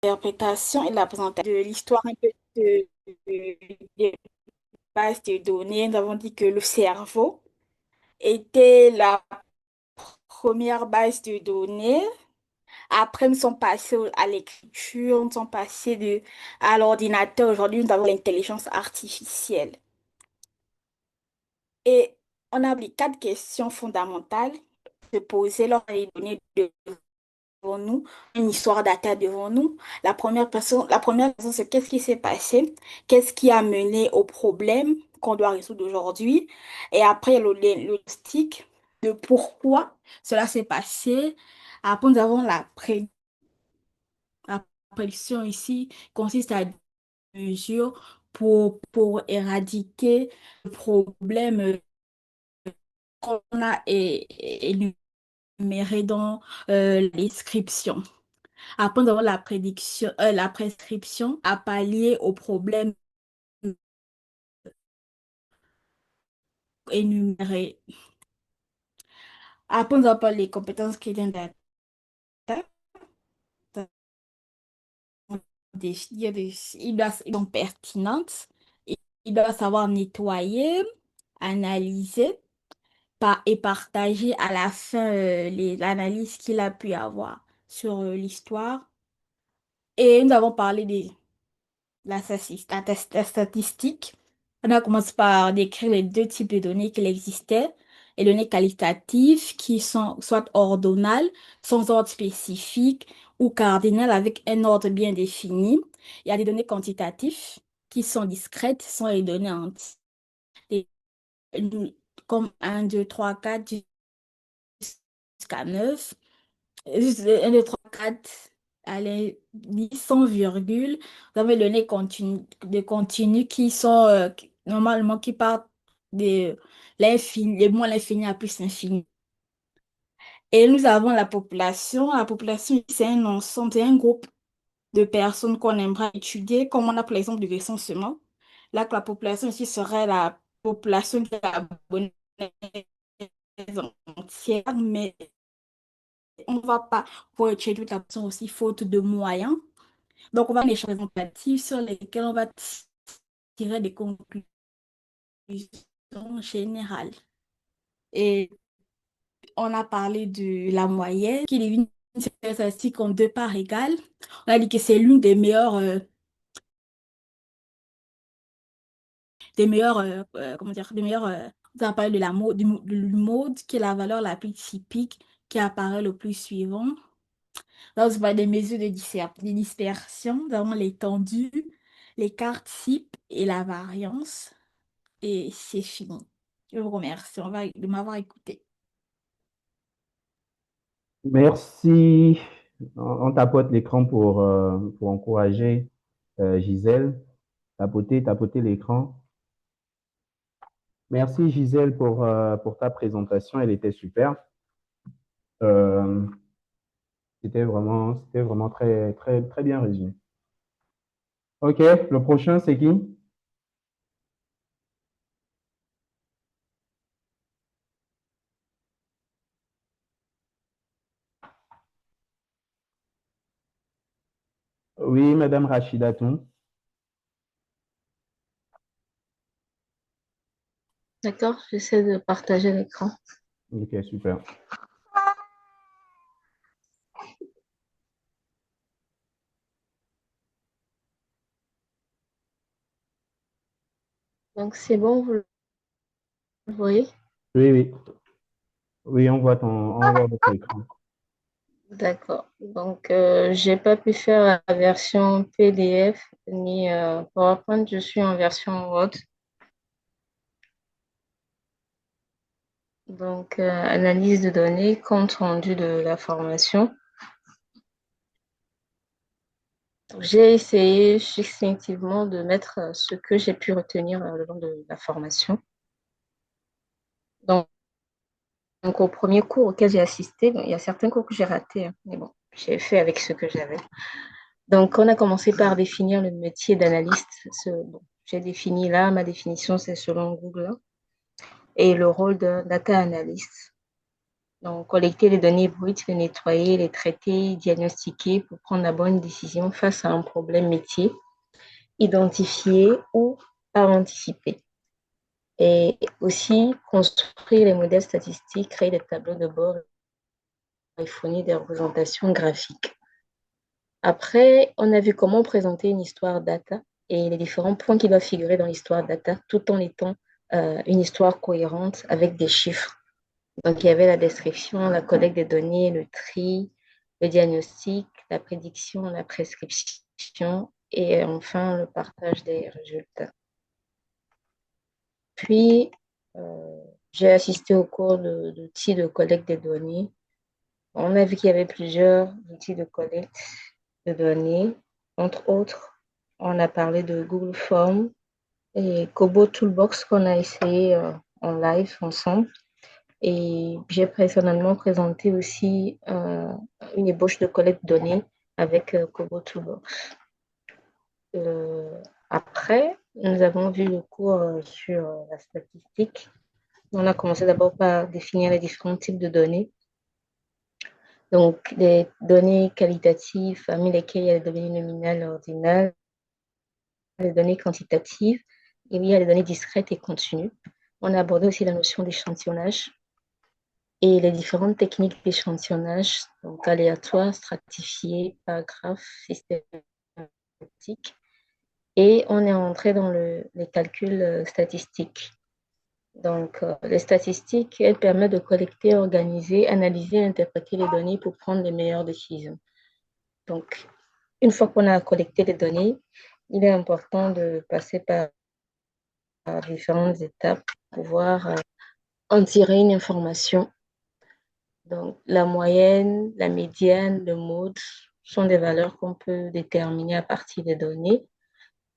L'interprétation et la présentation de l'histoire un peu des bases de données. Nous avons dit que le cerveau était la première base de données. Après, nous sommes passés à l'écriture, nous sommes passés à l'ordinateur. Aujourd'hui, nous avons l'intelligence artificielle. Et on a les quatre questions fondamentales se poser lorsqu'on a les données devant nous, une histoire data devant nous. La première question, c'est qu'est-ce qui s'est passé? Qu'est-ce qui a mené au problème qu'on doit résoudre aujourd'hui? Et après, le diagnostic de pourquoi cela s'est passé. Après, nous avons la prédiction ici consiste à des mesures pour éradiquer le problème qu'on a énuméré dans la description. Après, nous avons la prescription à pallier aux problèmes énumérés. Après, nous avons pas les compétences critères data. Ils sont pertinentes. Il doit savoir nettoyer, analyser et partager à la fin l'analyse qu'il a pu avoir sur l'histoire. Et nous avons parlé de la statistique. On a commencé par décrire les deux types de données qu'il existait. Les données qualitatives qui sont soit ordonales, sans ordre spécifique, ou cardinales avec un ordre bien défini. Il y a des données quantitatives qui sont discrètes, ce sont les données entières, des- comme un 2 3 4 jusqu'à 9. 1, 2, 3, 4, allez, 10, sans virgule. Vous avez les données continu qui sont normalement qui partent de l'infini, les moins l'infini à plus l'infini. Et nous avons la population. La population, c'est un ensemble, c'est un groupe de personnes qu'on aimerait étudier, comme on a par exemple du recensement. Là, que la population ici serait la population de la bonne entière, mais on ne va pas pouvoir étudier toute la population aussi faute de moyens. Donc, on va avoir des choses représentatives sur lesquelles on va tirer des conclusions générales. Et on a parlé de la moyenne, qui est une statistique en deux parts égales. On a dit que c'est l'une comment dire, on a parlé de la mode, du mode, qui est la valeur la plus typique, qui apparaît le plus suivant. Là, on se voit des mesures de dispersion, vraiment l'étendue, l'écart type et la variance. Et c'est fini. Je vous remercie de m'avoir écouté. Merci. On tapote l'écran pour encourager Gisèle. Tapoter l'écran. Merci Gisèle pour ta présentation. Elle était super. Euh, c'était vraiment très, très, très bien résumé. OK, le prochain, c'est qui? Oui, Madame Rachida Toun. D'accord, j'essaie de partager l'écran. OK, super. Donc, c'est bon, vous le voyez? Oui, oui. Oui, on voit votre écran. D'accord. Donc, j'ai pas pu faire la version PDF ni PowerPoint, je suis en version Word. Donc, analyse de données, compte rendu de la formation. J'ai essayé succinctivement de mettre ce que j'ai pu retenir le long de la formation. Donc, au premier cours auquel j'ai assisté, bon, il y a certains cours que j'ai ratés, hein, mais bon, j'ai fait avec ce que j'avais. Donc, on a commencé par définir le métier d'analyste. Bon, j'ai défini là, ma définition, c'est selon Google, hein, et le rôle de data analyst. Donc, collecter les données brutes, les nettoyer, les traiter, diagnostiquer pour prendre la bonne décision face à un problème métier, identifier ou à anticiper. Et aussi construire les modèles statistiques, créer des tableaux de bord et fournir des représentations graphiques. Après, on a vu comment présenter une histoire data et les différents points qui doivent figurer dans l'histoire data tout en étant une histoire cohérente avec des chiffres. Donc, il y avait la description, la collecte des données, le tri, le diagnostic, la prédiction, la prescription et enfin le partage des résultats. Puis, j'ai assisté au cours d'outils de collecte des données. On a vu qu'il y avait plusieurs outils de collecte de données. Entre autres, on a parlé de Google Forms et Kobo Toolbox qu'on a essayé en live ensemble. Et j'ai personnellement présenté aussi une ébauche de collecte de données avec Kobo Toolbox. Après, nous avons vu le cours sur la statistique. On a commencé d'abord par définir les différents types de données. Donc, les données qualitatives, parmi lesquelles il y a les données nominales, ordinales, les données quantitatives, et il y a les données discrètes et continues. On a abordé aussi la notion d'échantillonnage et les différentes techniques d'échantillonnage, donc aléatoire, stratifié, par graphe, systématique. Et on est entré dans les calculs statistiques. Donc, les statistiques, elles permettent de collecter, organiser, analyser et interpréter les données pour prendre les meilleures décisions. Donc, une fois qu'on a collecté les données, il est important de passer par différentes étapes pour pouvoir en tirer une information. Donc, la moyenne, la médiane, le mode sont des valeurs qu'on peut déterminer à partir des données.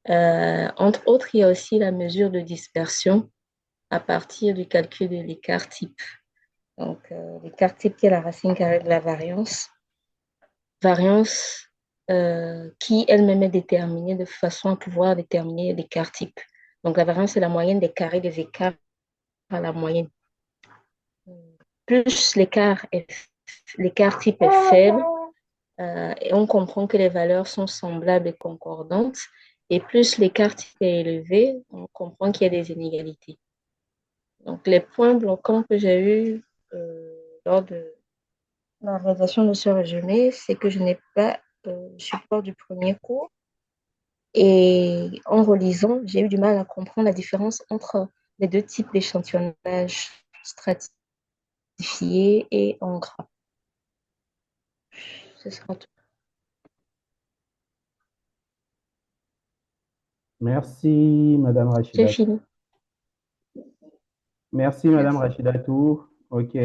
Entre autres, il y a aussi la mesure de dispersion à partir du calcul de l'écart type. Donc, l'écart type qui est la racine carrée de la variance. Variance qui elle-même est déterminée de façon à pouvoir déterminer l'écart type. Donc, la variance, c'est la moyenne des carrés des écarts à la moyenne. Plus l'écart type est faible, et on comprend que les valeurs sont semblables et concordantes, et plus l'écart type est élevé, on comprend qu'il y a des inégalités. Donc, les points bloquants que j'ai eus lors de la réalisation de ce résumé, c'est que je n'ai pas le support du premier cours. Et en relisant, j'ai eu du mal à comprendre la différence entre les deux types d'échantillonnage stratifié et en gras. Ce sera tout. Merci, Madame J'ai Rachida. fini. Merci, Madame Merci. Rachida Tour. OK.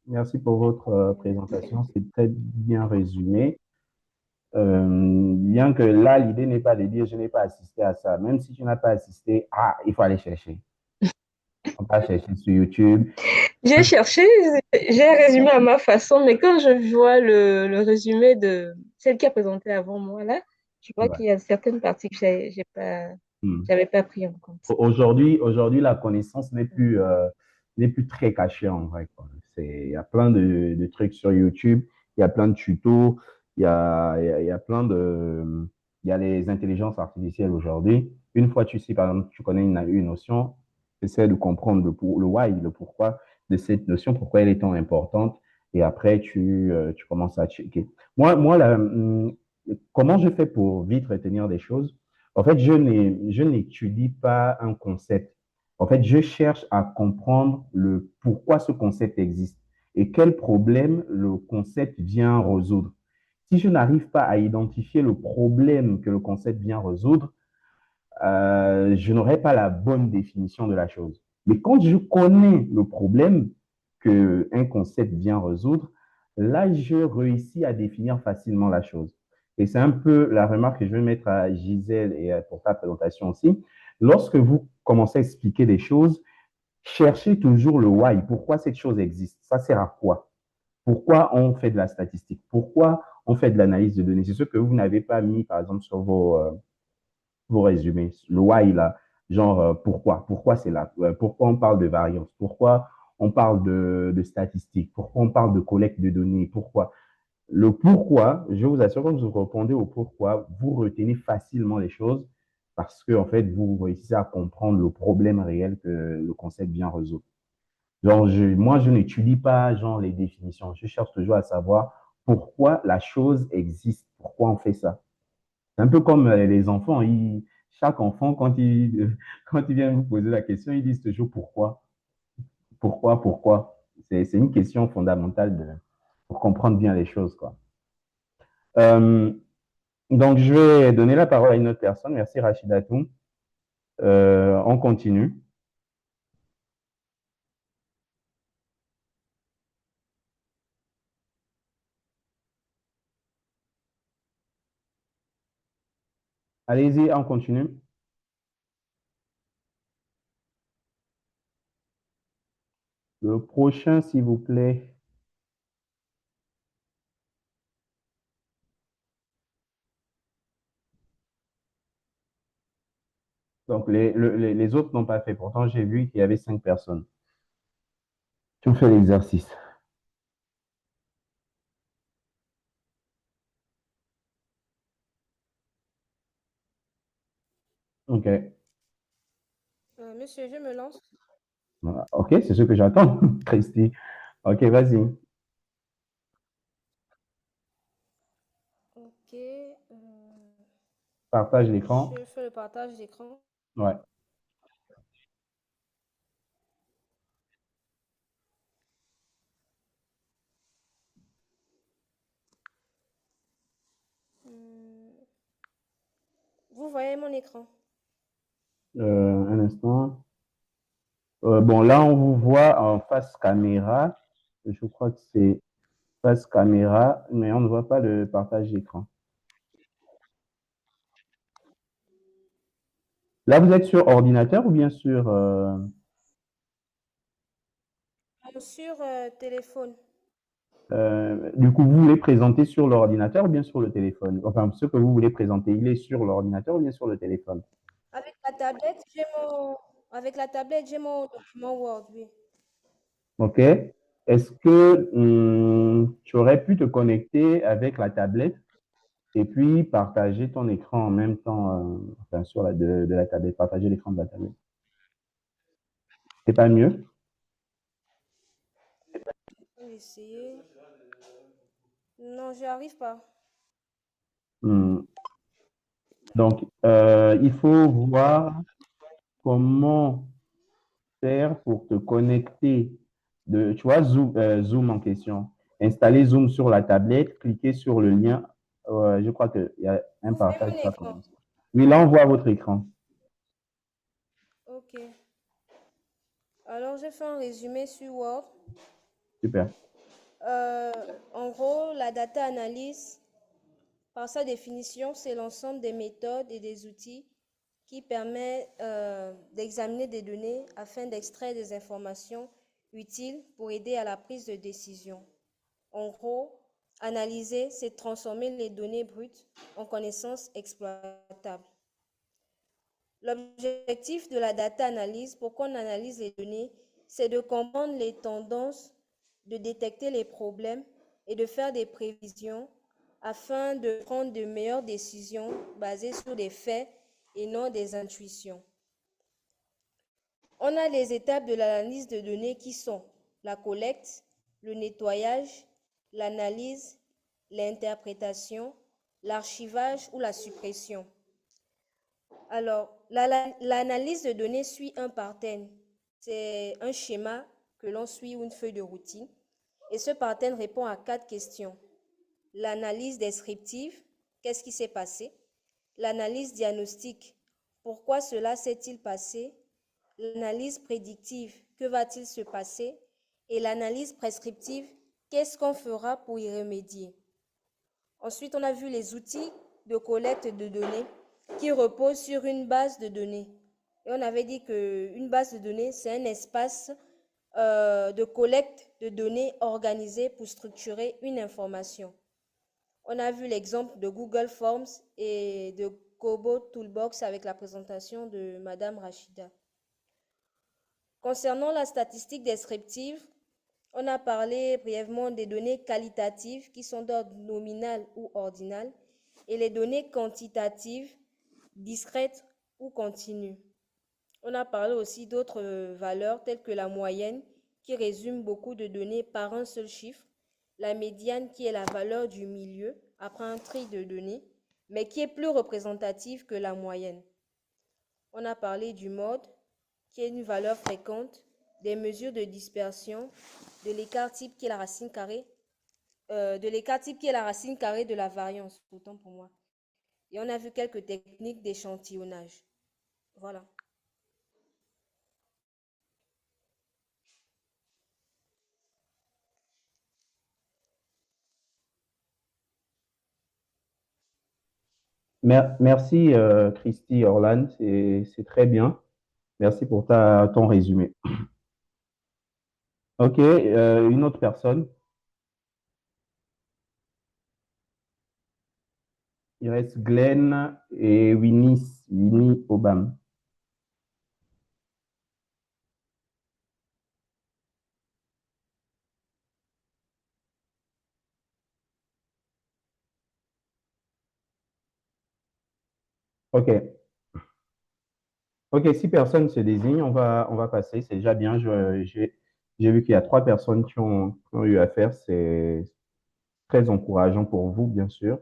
Merci pour votre présentation. C'est très bien résumé. Bien que là, l'idée n'est pas de dire je n'ai pas assisté à ça. Même si tu n'as pas assisté, il faut aller chercher. On va chercher sur YouTube. J'ai cherché, j'ai résumé à ma façon, mais quand je vois le résumé de celle qui a présenté avant moi, là, je vois Ouais. qu'il y a certaines parties que Hmm. j'avais pas pris en compte. Aujourd'hui, la connaissance n'est plus très cachée en vrai, quoi. Il y a plein de trucs sur YouTube, il y a plein de tutos, il y a plein il y a les intelligences artificielles aujourd'hui. Une fois tu sais, par exemple, tu connais une notion, essaie de comprendre le why, le pourquoi de cette notion, pourquoi elle est tant importante, et après tu commences à checker. Comment je fais pour vite retenir des choses? En fait, je n'étudie pas un concept. En fait, je cherche à comprendre le pourquoi ce concept existe et quel problème le concept vient résoudre. Si je n'arrive pas à identifier le problème que le concept vient résoudre, je n'aurai pas la bonne définition de la chose. Mais quand je connais le problème que un concept vient résoudre, là, je réussis à définir facilement la chose. Et c'est un peu la remarque que je vais mettre à Gisèle et pour ta présentation aussi. Lorsque vous commencez à expliquer des choses, cherchez toujours le why. Pourquoi cette chose existe? Ça sert à quoi? Pourquoi on fait de la statistique? Pourquoi on fait de l'analyse de données? C'est ce que vous n'avez pas mis, par exemple, sur vos résumés. Le why, là, genre, pourquoi? Pourquoi c'est là? Pourquoi on parle de variance? Pourquoi on parle de statistiques? Pourquoi on parle de collecte de données? Pourquoi? Le pourquoi, je vous assure, quand vous répondez au pourquoi, vous retenez facilement les choses parce que, en fait, vous réussissez à comprendre le problème réel que le concept vient résoudre. Genre, moi, je n'étudie pas, genre, les définitions. Je cherche toujours à savoir pourquoi la chose existe, pourquoi on fait ça. C'est un peu comme les enfants. Chaque enfant, quand il vient vous poser la question, ils disent toujours pourquoi, pourquoi, pourquoi. C'est une question fondamentale pour comprendre bien les choses, quoi. Euh, donc, je vais donner la parole à une autre personne. Merci, Rachida Toum. On continue. Allez-y, on continue. Le prochain, s'il vous plaît. Donc, les autres n'ont pas fait. Pourtant, j'ai vu qu'il y avait 5 personnes. Tu fais l'exercice. OK. Monsieur, je me lance. Voilà. OK, c'est ce que j'attends, Christy. OK, vas-y. Ok. Partage l'écran. Je fais le partage d'écran. Ouais. Vous voyez mon écran? Un instant. Bon, là, on vous voit en face caméra. Je crois que c'est face caméra, mais on ne voit pas le partage d'écran. Là, vous êtes sur ordinateur ou bien sur... Sur téléphone. du coup, vous voulez présenter sur l'ordinateur ou bien sur le téléphone? Enfin, ce que vous voulez présenter, il est sur l'ordinateur ou bien sur le téléphone? Avec la tablette, avec la tablette, j'ai mon document Word, oui. OK. Est-ce que tu aurais pu te connecter avec la tablette et puis partager ton écran en même temps, enfin, sur de la tablette, partager l'écran de la tablette? C'est pas mieux? On va essayer. Non, je n'arrive pas. Hmm. Donc, il faut voir comment faire pour te connecter tu vois, Zoom en question. Installer Zoom sur la tablette, cliquer sur le lien. Je crois qu'il y a un Vous voyez partage mon qui va écran? commencer. Oui, là, on voit votre écran. Ok. Alors, j'ai fait un résumé sur Word. Super. Euh, En gros, la data analyse, par sa définition, c'est l'ensemble des méthodes et des outils qui permet d'examiner des données afin d'extraire des informations utiles pour aider à la prise de décision. En gros, analyser, c'est transformer les données brutes en connaissances exploitables. L'objectif de la data analyse, pourquoi on analyse les données, c'est de comprendre les tendances, de détecter les problèmes et de faire des prévisions afin de prendre de meilleures décisions basées sur des faits et non des intuitions. On a les étapes de l'analyse de données qui sont la collecte, le nettoyage, l'analyse, l'interprétation, l'archivage ou la suppression. Alors, l'analyse de données suit un pattern. C'est un schéma que l'on suit ou une feuille de routine. Et ce pattern répond à 4 questions. L'analyse descriptive, qu'est-ce qui s'est passé? L'analyse diagnostique, pourquoi cela s'est-il passé? L'analyse prédictive, que va-t-il se passer? Et l'analyse prescriptive, qu'est-ce qu'on fera pour y remédier? Ensuite, on a vu les outils de collecte de données qui reposent sur une base de données. Et on avait dit qu'une base de données, c'est un espace de collecte de données organisé pour structurer une information. On a vu l'exemple de Google Forms et de Kobo Toolbox avec la présentation de Madame Rachida. Concernant la statistique descriptive, on a parlé brièvement des données qualitatives qui sont d'ordre nominal ou ordinal et les données quantitatives, discrètes ou continues. On a parlé aussi d'autres valeurs telles que la moyenne qui résume beaucoup de données par un seul chiffre, la médiane qui est la valeur du milieu après un tri de données, mais qui est plus représentative que la moyenne. On a parlé du mode qui est une valeur fréquente, des mesures de dispersion, de l'écart type qui est la racine carrée, de l'écart type qui est la racine carrée de la variance, autant pour moi. Et on a vu quelques techniques d'échantillonnage. Voilà. Merci, Christy Orlan, c'est très bien. Merci pour ton résumé. OK, une autre personne. Il reste Glenn et Winnie Obam. OK. OK, si personne se désigne, on va passer. C'est déjà bien. J'ai vu qu'il y a 3 personnes qui ont eu affaire. C'est très encourageant pour vous, bien sûr.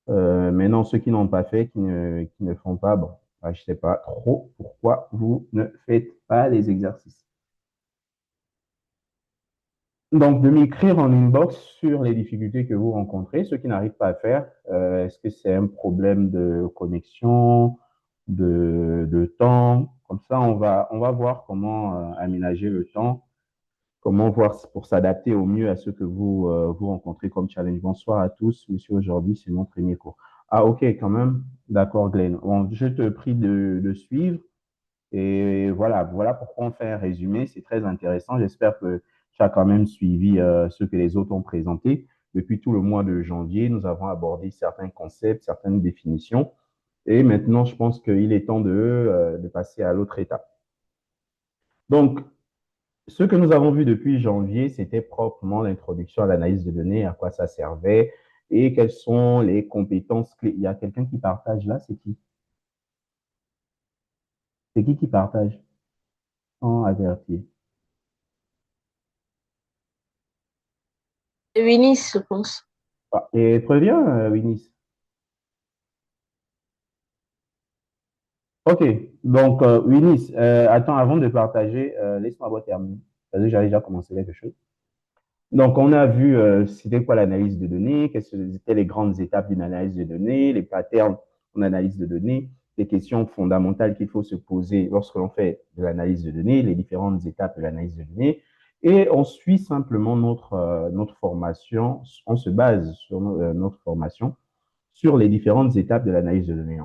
Maintenant, ceux qui n'ont pas fait, qui ne font pas, bon, bah, je ne sais pas trop pourquoi vous ne faites pas les exercices. Donc, de m'écrire en inbox sur les difficultés que vous rencontrez, ceux qui n'arrivent pas à faire. Est-ce que c'est un problème de connexion, de temps? Comme ça, on va voir comment aménager le temps, comment voir pour s'adapter au mieux à ce que vous rencontrez comme challenge. Bonsoir à tous, monsieur. Aujourd'hui, c'est mon premier cours. Ah, OK, quand même. D'accord, Glenn. Bon, je te prie de suivre. Et voilà pourquoi on fait un résumé. C'est très intéressant. J'espère que tu as quand même suivi ce que les autres ont présenté. Depuis tout le mois de janvier, nous avons abordé certains concepts, certaines définitions. Et maintenant, je pense qu'il est temps de passer à l'autre étape. Donc, ce que nous avons vu depuis janvier, c'était proprement l'introduction à l'analyse de données, à quoi ça servait et quelles sont les compétences clés. Il y a quelqu'un qui partage là, c'est qui? C'est qui partage? Sans avertir. Winnie, je pense. Ah, et très bien, Winnie. OK. Donc, Winnie, attends, avant de partager, laisse-moi avoir terminé. Parce que j'avais déjà commencé quelque chose. Donc, on a vu c'était quoi l'analyse de données, quelles étaient les grandes étapes d'une analyse de données, les patterns en analyse de données, les questions fondamentales qu'il faut se poser lorsque l'on fait de l'analyse de données, les différentes étapes de l'analyse de données. Et on suit simplement notre formation, on se base sur notre formation sur les différentes étapes de l'analyse de données.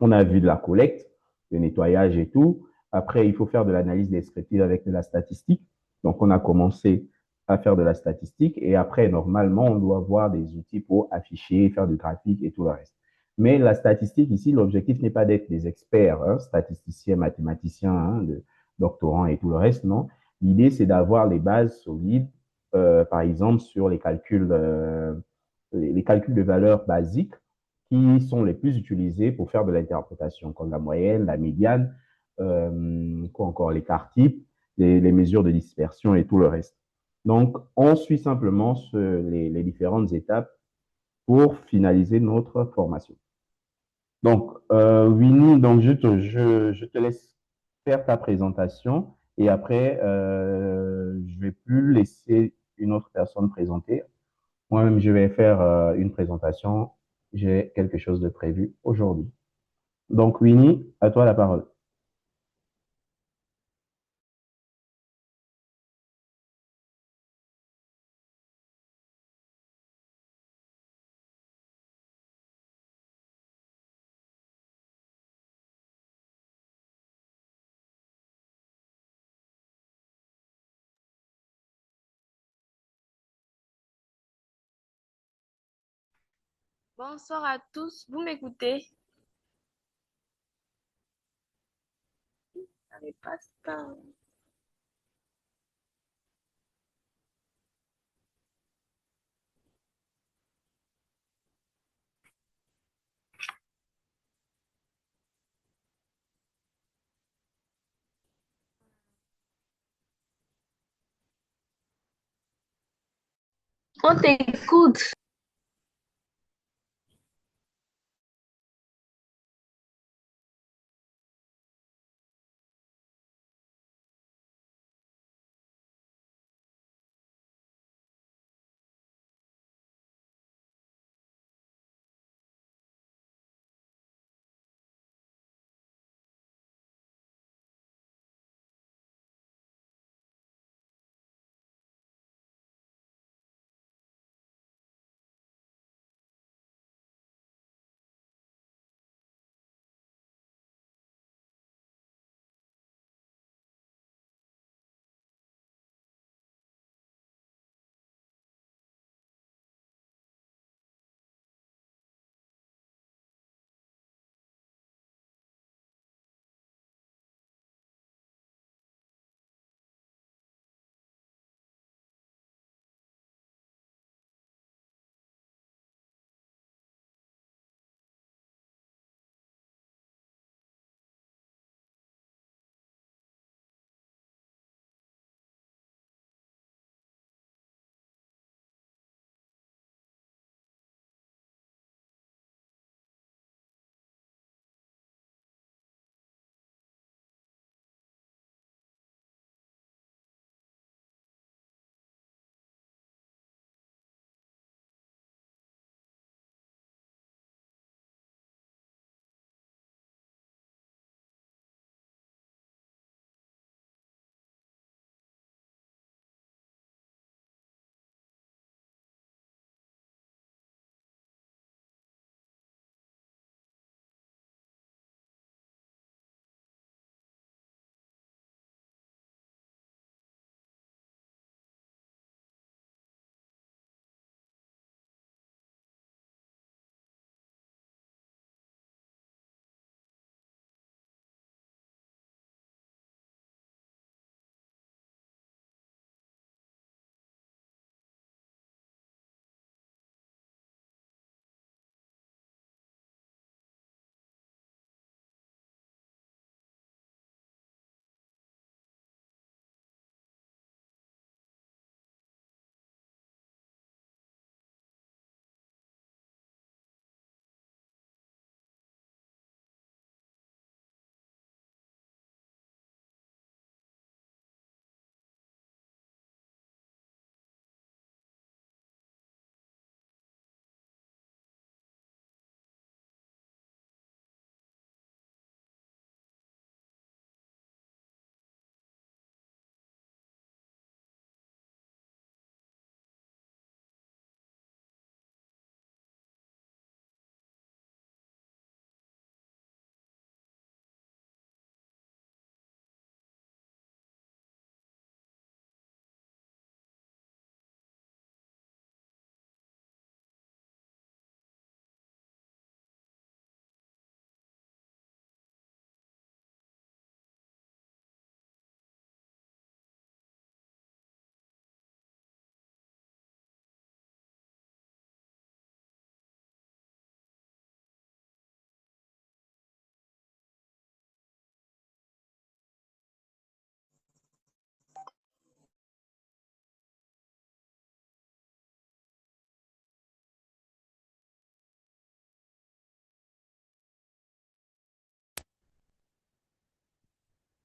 On a vu de la collecte, le nettoyage et tout. Après, il faut faire de l'analyse descriptive avec de la statistique. Donc, on a commencé à faire de la statistique et après, normalement, on doit avoir des outils pour afficher, faire du graphique et tout le reste. Mais la statistique ici, l'objectif n'est pas d'être des experts, hein, statisticiens, mathématiciens, hein, doctorants et tout le reste, non. L'idée, c'est d'avoir les bases solides, par exemple, sur les calculs de valeurs basiques qui sont les plus utilisés pour faire de l'interprétation, comme la moyenne, la médiane, quoi encore, l'écart type, les mesures de dispersion et tout le reste. Donc, on suit simplement les différentes étapes pour finaliser notre formation. Donc, Winnie, donc je te laisse faire ta présentation et après, je vais plus laisser une autre personne présenter. Moi-même, je vais faire une présentation. J'ai quelque chose de prévu aujourd'hui. Donc, Winnie, à toi la parole. Bonsoir à tous, vous m'écoutez? Ça ne passe pas. On t'écoute.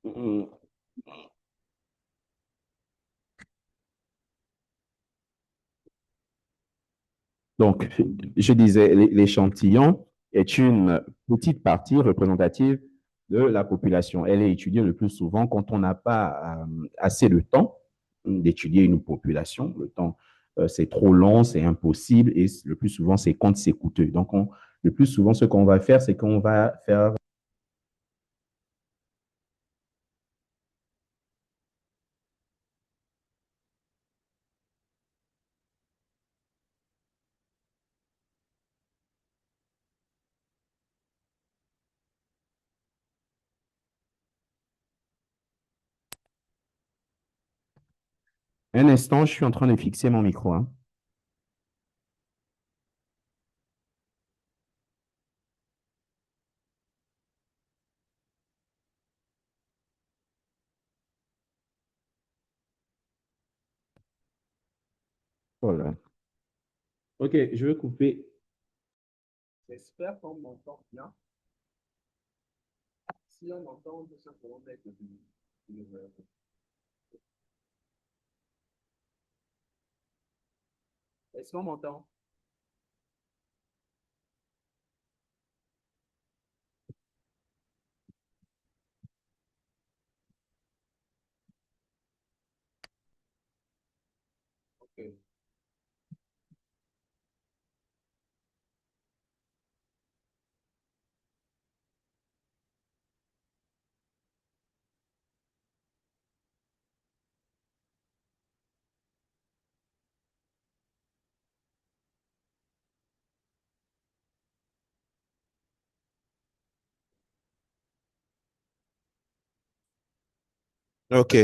Mm. Donc, je disais, l'échantillon est une petite partie représentative de la population. Elle est étudiée le plus souvent quand on n'a pas assez de temps d'étudier une population. Le temps, c'est trop long, c'est impossible et le plus souvent, c'est quand c'est coûteux. Donc, le plus souvent, ce qu'on va faire, c'est qu'on va faire Un instant, je suis en train de fixer mon micro, hein. Voilà. Ok, je vais couper. J'espère qu'on m'entend bien. Si on m'entend, on peut simplement mettre le- Est-ce qu'on m'entend? Ok. Ok.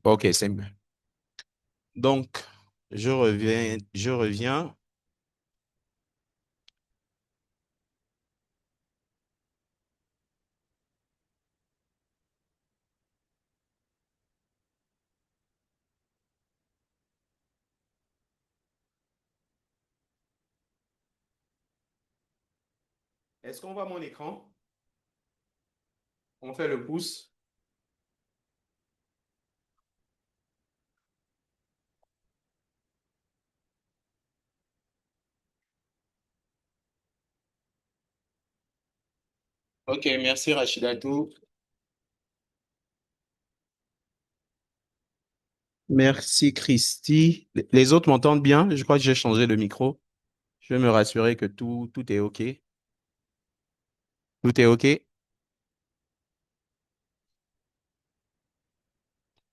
Ok, c'est mieux. Donc, je reviens. Est-ce qu'on voit mon écran? On fait le pouce. Ok, merci Rachidatou. Merci Christy. Les autres m'entendent bien? Je crois que j'ai changé de micro. Je vais me rassurer que tout est OK. Tout est OK?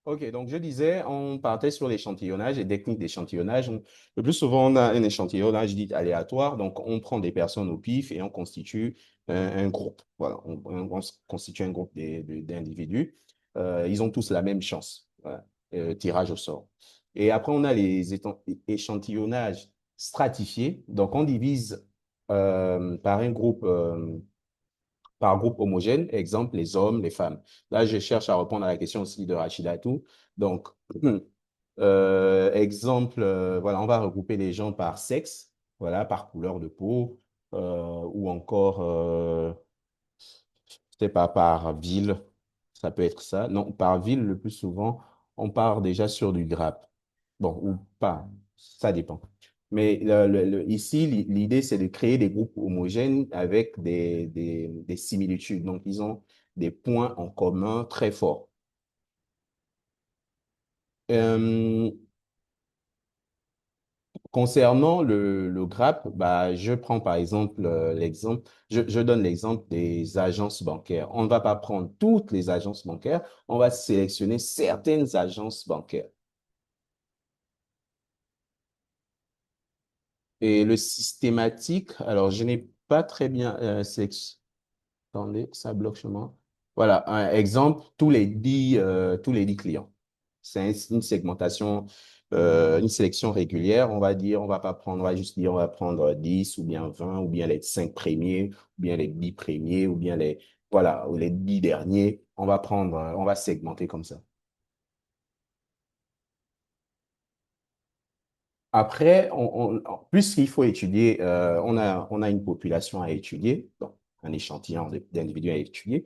Ok, donc je disais, on partait sur l'échantillonnage et techniques d'échantillonnage. Le plus souvent, on a un échantillonnage dit aléatoire, donc on prend des personnes au pif et on constitue un groupe. Voilà, on constitue un groupe d'individus. Ils ont tous la même chance. Voilà, tirage au sort. Et après, on a les échantillonnages stratifiés. Donc, on divise par un groupe. Par groupe homogène, exemple les hommes, les femmes. Là, je cherche à répondre à la question aussi de Rachidatou. Donc, exemple, voilà, on va regrouper les gens par sexe, voilà, par couleur de peau, ou encore, je sais pas, par ville, ça peut être ça. Non, par ville, le plus souvent, on part déjà sur du grappe. Bon, ou pas, ça dépend. Mais ici, l'idée, c'est de créer des groupes homogènes avec des similitudes. Donc, ils ont des points en commun très forts. Euh, Concernant le GRAP, bah, je prends par exemple je donne l'exemple des agences bancaires. On ne va pas prendre toutes les agences bancaires, on va sélectionner certaines agences bancaires. Et le systématique, alors je n'ai pas très bien sélectionné. Attendez, ça bloque chez moi. Voilà, un exemple, tous les dix clients. C'est une segmentation, une sélection régulière. On va dire, on va pas prendre, on va juste dire, on va prendre 10 ou bien 20 ou bien les 5 premiers, ou bien les 10 premiers, ou bien voilà, ou les 10 derniers. On va prendre, on va segmenter comme ça. Après, puisqu'il faut étudier, on a une population à étudier, donc un échantillon d'individus à étudier.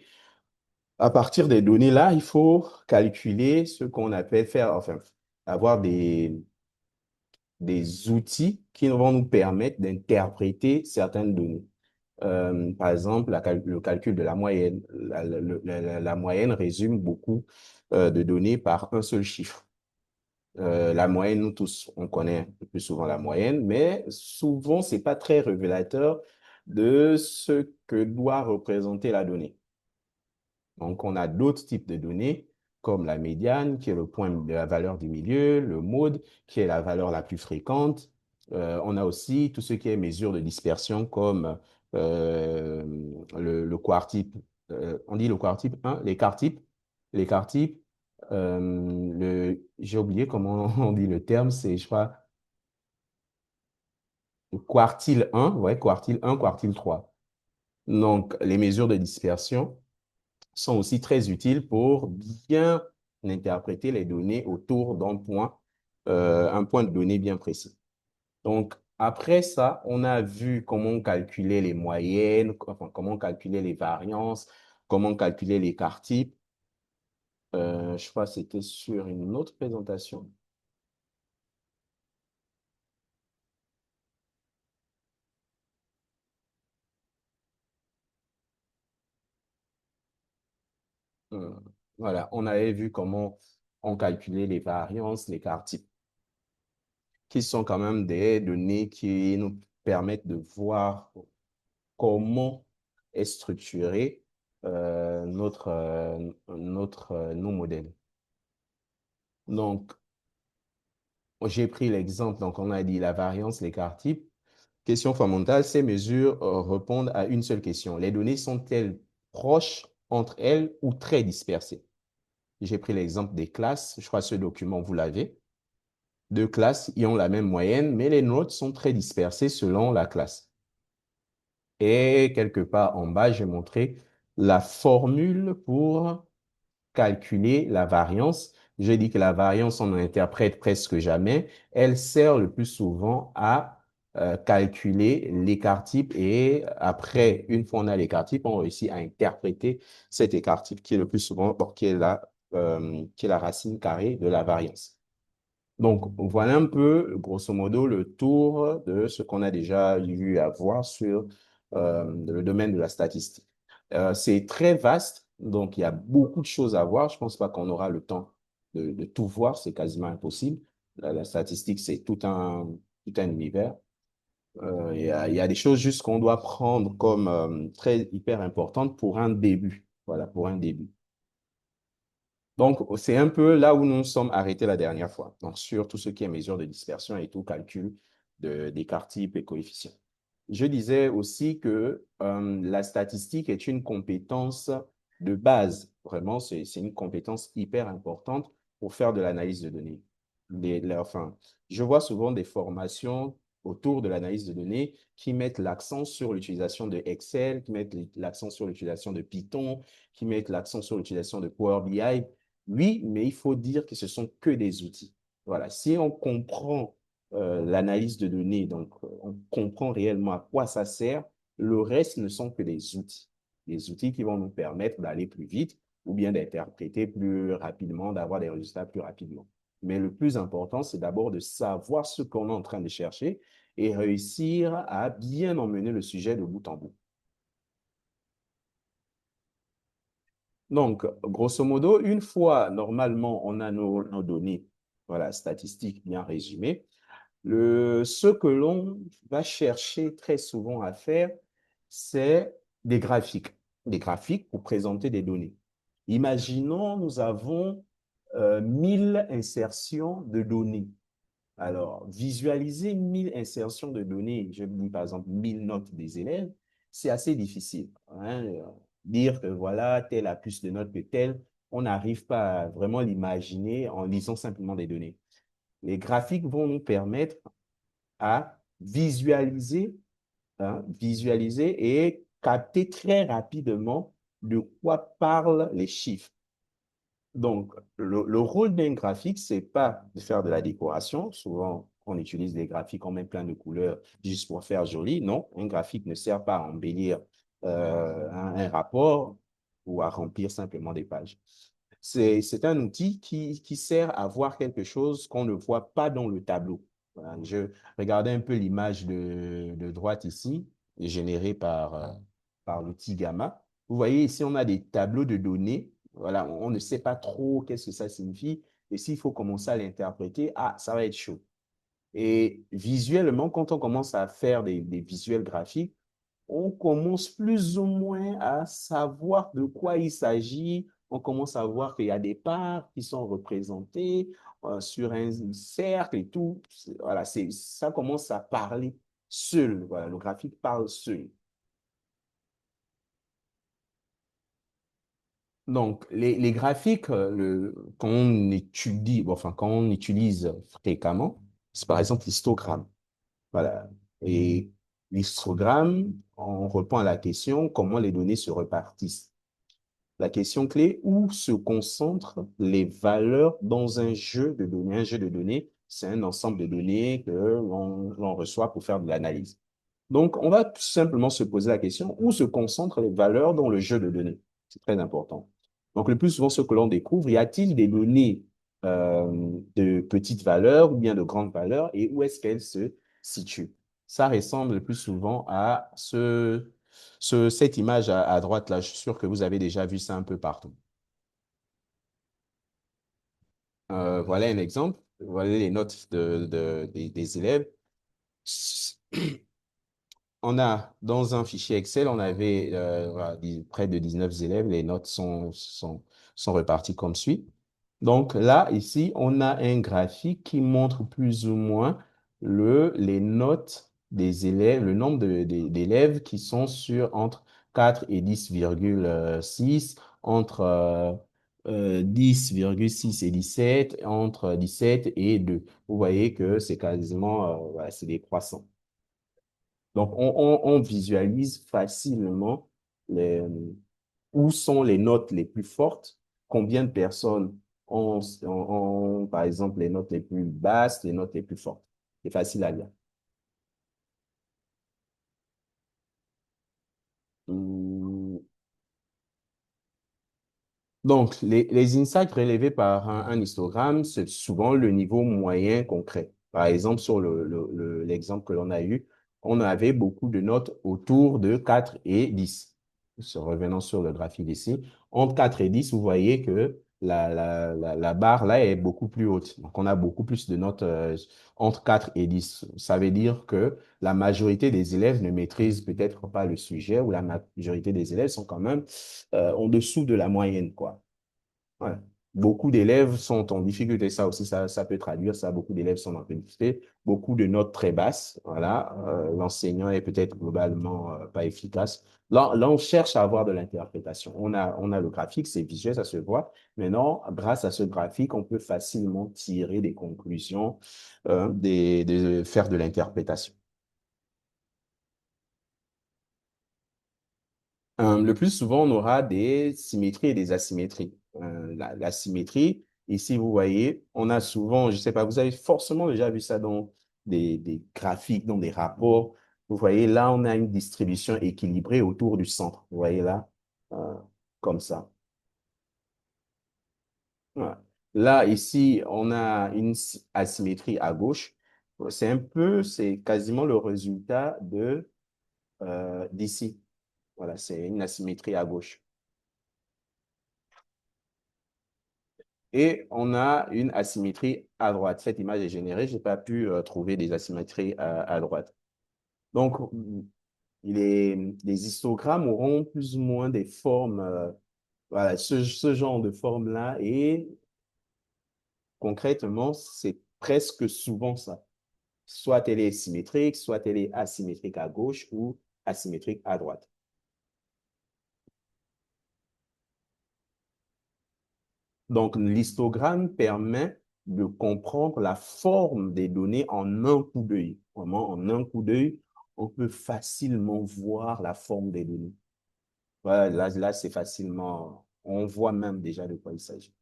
À partir des données là, il faut calculer ce qu'on appelle enfin, avoir des outils qui vont nous permettre d'interpréter certaines données. Par exemple, le calcul de la moyenne. La moyenne résume beaucoup de données par un seul chiffre. La moyenne, nous tous, on connaît le plus souvent la moyenne, mais souvent, c'est pas très révélateur de ce que doit représenter la donnée. Donc, on a d'autres types de données, comme la médiane, qui est le point de la valeur du milieu, le mode, qui est la valeur la plus fréquente. On a aussi tout ce qui est mesure de dispersion, comme le quartile. On dit le quartile, hein, les quartiles. Les quartiles. J'ai oublié comment on dit le terme, c'est, je crois, quartile 1, ouais, quartile 1, quartile 3. Donc, les mesures de dispersion sont aussi très utiles pour bien interpréter les données autour un point de données bien précis. Donc, après ça, on a vu comment calculer les moyennes, enfin, comment calculer les variances, comment calculer l'écart type. Je crois que c'était sur une autre présentation. Euh, Voilà, on avait vu comment on calculait les variances, l'écart type, qui sont quand même des données qui nous permettent de voir comment est structuré nos modèles. Donc, j'ai pris l'exemple, donc on a dit la variance, l'écart type. Question fondamentale, ces mesures répondent à une seule question. Les données sont-elles proches entre elles ou très dispersées? J'ai pris l'exemple des classes. Je crois que ce document, vous l'avez. Deux classes qui ont la même moyenne, mais les notes sont très dispersées selon la classe. Et quelque part en bas, j'ai montré la formule pour calculer la variance. J'ai dit que la variance, on l'interprète presque jamais. Elle sert le plus souvent à calculer l'écart type et après, une fois on a l'écart type, on réussit à interpréter cet écart type qui est le plus souvent, bon, qui est la racine carrée de la variance. Donc, voilà un peu, grosso modo, le tour de ce qu'on a déjà eu à voir sur le domaine de la statistique. C'est très vaste, donc il y a beaucoup de choses à voir. Je ne pense pas qu'on aura le temps de tout voir, c'est quasiment impossible. La statistique, c'est tout un univers. Il y a des choses juste qu'on doit prendre comme très hyper importantes pour un début. Voilà, pour un début. Donc, c'est un peu là où nous nous sommes arrêtés la dernière fois. Donc, sur tout ce qui est mesure de dispersion et tout calcul d'écart type et coefficients. Je disais aussi que la statistique est une compétence de base. Vraiment, c'est une compétence hyper importante pour faire de l'analyse de données. Enfin, je vois souvent des formations autour de l'analyse de données qui mettent l'accent sur l'utilisation de Excel, qui mettent l'accent sur l'utilisation de Python, qui mettent l'accent sur l'utilisation de Power BI. Oui, mais il faut dire que ce sont que des outils. Voilà, si on comprend l'analyse de données, donc on comprend réellement à quoi ça sert, le reste ne sont que des outils. Des outils qui vont nous permettre d'aller plus vite ou bien d'interpréter plus rapidement, d'avoir des résultats plus rapidement. Mais le plus important, c'est d'abord de savoir ce qu'on est en train de chercher et réussir à bien emmener le sujet de bout en bout. Donc, grosso modo, une fois, normalement, on a nos données, voilà, statistiques bien résumées, ce que l'on va chercher très souvent à faire, c'est des graphiques. Des graphiques pour présenter des données. Imaginons, nous avons 1000 insertions de données. Alors, visualiser 1000 insertions de données, je dis par exemple 1000 notes des élèves, c'est assez difficile, hein. Dire que voilà, telle a plus de notes que telle, on n'arrive pas à vraiment l'imaginer en lisant simplement des données. Les graphiques vont nous permettre à visualiser, hein, visualiser et capter très rapidement de quoi parlent les chiffres. Donc, le rôle d'un graphique, c'est pas de faire de la décoration. Souvent, on utilise des graphiques, on met plein de couleurs juste pour faire joli. Non, un graphique ne sert pas à embellir un rapport ou à remplir simplement des pages. C'est un outil qui sert à voir quelque chose qu'on ne voit pas dans le tableau. Voilà, je regardais un peu l'image de droite ici, générée par l'outil Gamma. Vous voyez ici, on a des tableaux de données. Voilà, on ne sait pas trop qu'est-ce que ça signifie. Et s'il faut commencer à l'interpréter, ah, ça va être chaud. Et visuellement, quand on commence à faire des visuels graphiques, on commence plus ou moins à savoir de quoi il s'agit. On commence à voir qu'il y a des parts qui sont représentées sur un cercle et tout. Voilà, ça commence à parler seul. Voilà, le graphique parle seul. Donc, les graphiques, quand on étudie, bon, enfin, quand on utilise fréquemment, c'est par exemple l'histogramme. Voilà. Et l'histogramme, on répond à la question comment les données se répartissent. La question clé, où se concentrent les valeurs dans un jeu de données? Un jeu de données, c'est un ensemble de données que l'on reçoit pour faire de l'analyse. Donc, on va tout simplement se poser la question, où se concentrent les valeurs dans le jeu de données? C'est très important. Donc, le plus souvent, ce que l'on découvre, y a-t-il des données de petites valeurs ou bien de grandes valeurs et où est-ce qu'elles se situent? Ça ressemble le plus souvent à cette image à droite là. Je suis sûr que vous avez déjà vu ça un peu partout. Voilà un exemple. Voilà les notes des élèves. On a, dans un fichier Excel, on avait voilà, près de 19 élèves. Les notes sont réparties comme suit. Donc là, ici, on a un graphique qui montre plus ou moins les notes des élèves, le nombre d'élèves qui sont entre 4 et 10,6, entre 10,6 et 17, entre 17 et 2. Vous voyez que c'est quasiment, voilà, c'est décroissant. Donc, on visualise facilement où sont les notes les plus fortes, combien de personnes ont, par exemple, les notes les plus basses, les notes les plus fortes. C'est facile à lire. Hum, Donc, les insights relevés par un histogramme, c'est souvent le niveau moyen concret. Par exemple, sur l'exemple que l'on a eu, on avait beaucoup de notes autour de 4 et 10. Revenant sur le graphique ici, entre 4 et 10, vous voyez que la barre là est beaucoup plus haute. Donc, on a beaucoup plus de notes entre 4 et 10. Ça veut dire que la majorité des élèves ne maîtrisent peut-être pas le sujet ou la majorité des élèves sont quand même en dessous de la moyenne, quoi. Ouais. Beaucoup d'élèves sont en difficulté, ça aussi, ça peut traduire ça. Beaucoup d'élèves sont en difficulté, beaucoup de notes très basses. Voilà, l'enseignant est peut-être globalement pas efficace. Là, on cherche à avoir de l'interprétation. On a le graphique, c'est visuel, ça se voit. Maintenant, grâce à ce graphique, on peut facilement tirer des conclusions, faire de l'interprétation. Le plus souvent, on aura des symétries et des asymétries. La symétrie, ici, vous voyez, on a souvent, je ne sais pas, vous avez forcément déjà vu ça dans des graphiques, dans des rapports. Vous voyez, là, on a une distribution équilibrée autour du centre. Vous voyez là, euh, comme ça. Voilà. Là, ici, on a une asymétrie à gauche. C'est quasiment le résultat d'ici. Voilà, c'est une asymétrie à gauche. Et on a une asymétrie à droite. Cette image est générée, je n'ai pas pu trouver des asymétries à droite. Donc, les histogrammes auront plus ou moins des formes, voilà, ce genre de forme-là. Et concrètement, c'est presque souvent ça. Soit elle est symétrique, soit elle est asymétrique à gauche ou asymétrique à droite. Donc, l'histogramme permet de comprendre la forme des données en un coup d'œil. Vraiment, en un coup d'œil, on peut facilement voir la forme des données. Voilà, là c'est facilement, on voit même déjà de quoi il s'agit.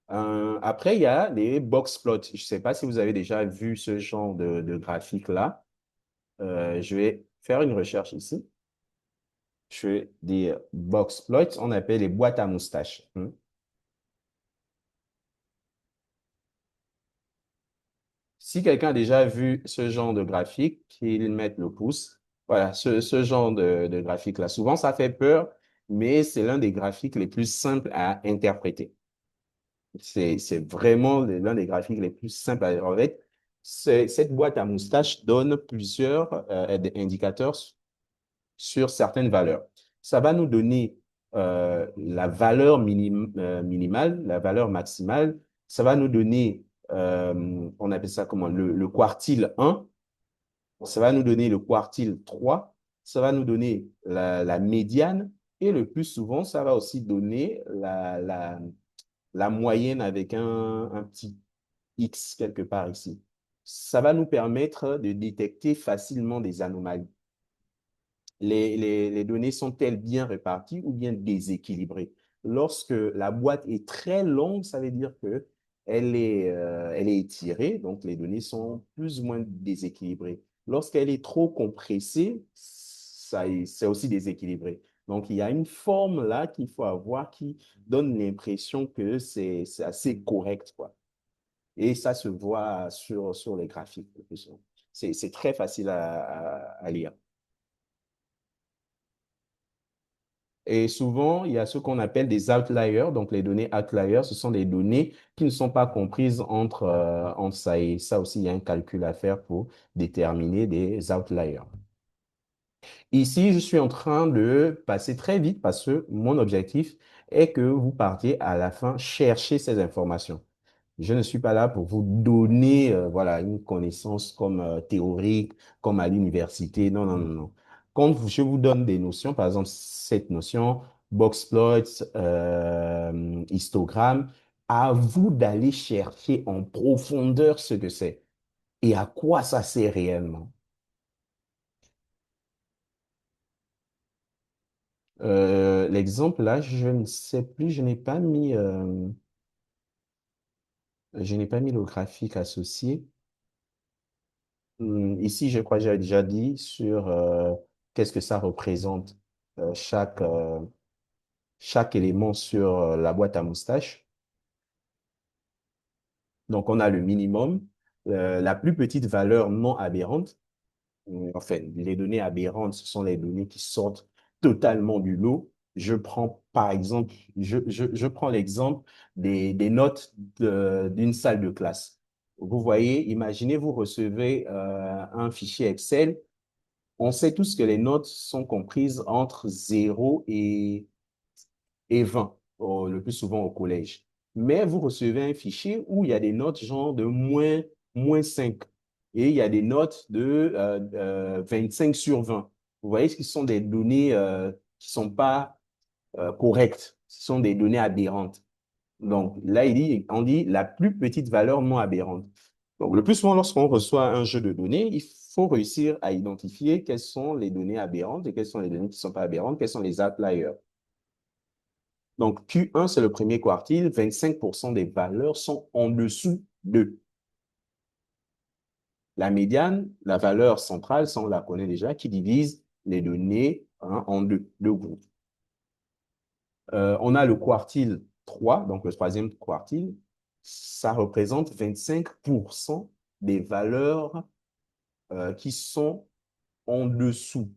Après, il y a les box plots. Je ne sais pas si vous avez déjà vu ce genre de graphique-là. Je vais faire une recherche ici. Je vais dire box plots, on appelle les boîtes à moustaches. Si quelqu'un a déjà vu ce genre de graphique, qu'il mette le pouce. Voilà, ce genre de graphique-là. Souvent, ça fait peur, mais c'est l'un des graphiques les plus simples à interpréter. C'est vraiment l'un des graphiques les plus simples à... En fait, cette boîte à moustache donne plusieurs indicateurs sur certaines valeurs. Ça va nous donner la valeur minimale, la valeur maximale. Ça va nous donner, on appelle ça comment, le quartile 1. Ça va nous donner le quartile 3. Ça va nous donner la médiane Et le plus souvent, ça va aussi donner la moyenne avec un petit X quelque part ici. Ça va nous permettre de détecter facilement des anomalies. Les données sont-elles bien réparties ou bien déséquilibrées? Lorsque la boîte est très longue, ça veut dire que elle est étirée, donc les données sont plus ou moins déséquilibrées. Lorsqu'elle est trop compressée, c'est aussi déséquilibré. Donc, il y a une forme là qu'il faut avoir qui donne l'impression que c'est assez correct, quoi. Et ça se voit sur les graphiques. C'est très facile à lire. Et souvent, il y a ce qu'on appelle des outliers. Donc, les données outliers, ce sont des données qui ne sont pas comprises entre ça et ça aussi, il y a un calcul à faire pour déterminer des outliers. Ici, je suis en train de passer très vite parce que mon objectif est que vous partiez à la fin chercher ces informations. Je ne suis pas là pour vous donner voilà, une connaissance comme théorique, comme à l'université. Non, non, non, non. Quand je vous donne des notions, par exemple, cette notion, boxploit, histogramme, à vous d'aller chercher en profondeur ce que c'est et à quoi ça sert réellement. L'exemple là, je ne sais plus, je n'ai pas mis le graphique associé. Ici, je crois que j'ai déjà dit sur qu'est-ce que ça représente chaque élément sur la boîte à moustache. Donc, on a le minimum, la plus petite valeur non aberrante. Enfin, les données aberrantes, ce sont les données qui sortent totalement du lot. Je prends, par exemple, je prends l'exemple des notes d'une salle de classe. Vous voyez, imaginez, vous recevez un fichier Excel. On sait tous que les notes sont comprises entre 0 et 20, le plus souvent au collège. Mais vous recevez un fichier où il y a des notes genre de moins 5 et il y a des notes de 25 sur 20. Vous voyez ce qui sont des données qui ne sont pas correctes, ce sont des données aberrantes. Donc là, on dit la plus petite valeur non aberrante. Donc le plus souvent, lorsqu'on reçoit un jeu de données, il faut réussir à identifier quelles sont les données aberrantes et quelles sont les données qui ne sont pas aberrantes, quels sont les outliers. Donc, Q1, c'est le premier quartile, 25% des valeurs sont en dessous de. La médiane, la valeur centrale, ça on la connaît déjà, qui divise les données en deux groupes. On a le quartile 3, donc le troisième quartile, ça représente 25% des valeurs qui sont en dessous.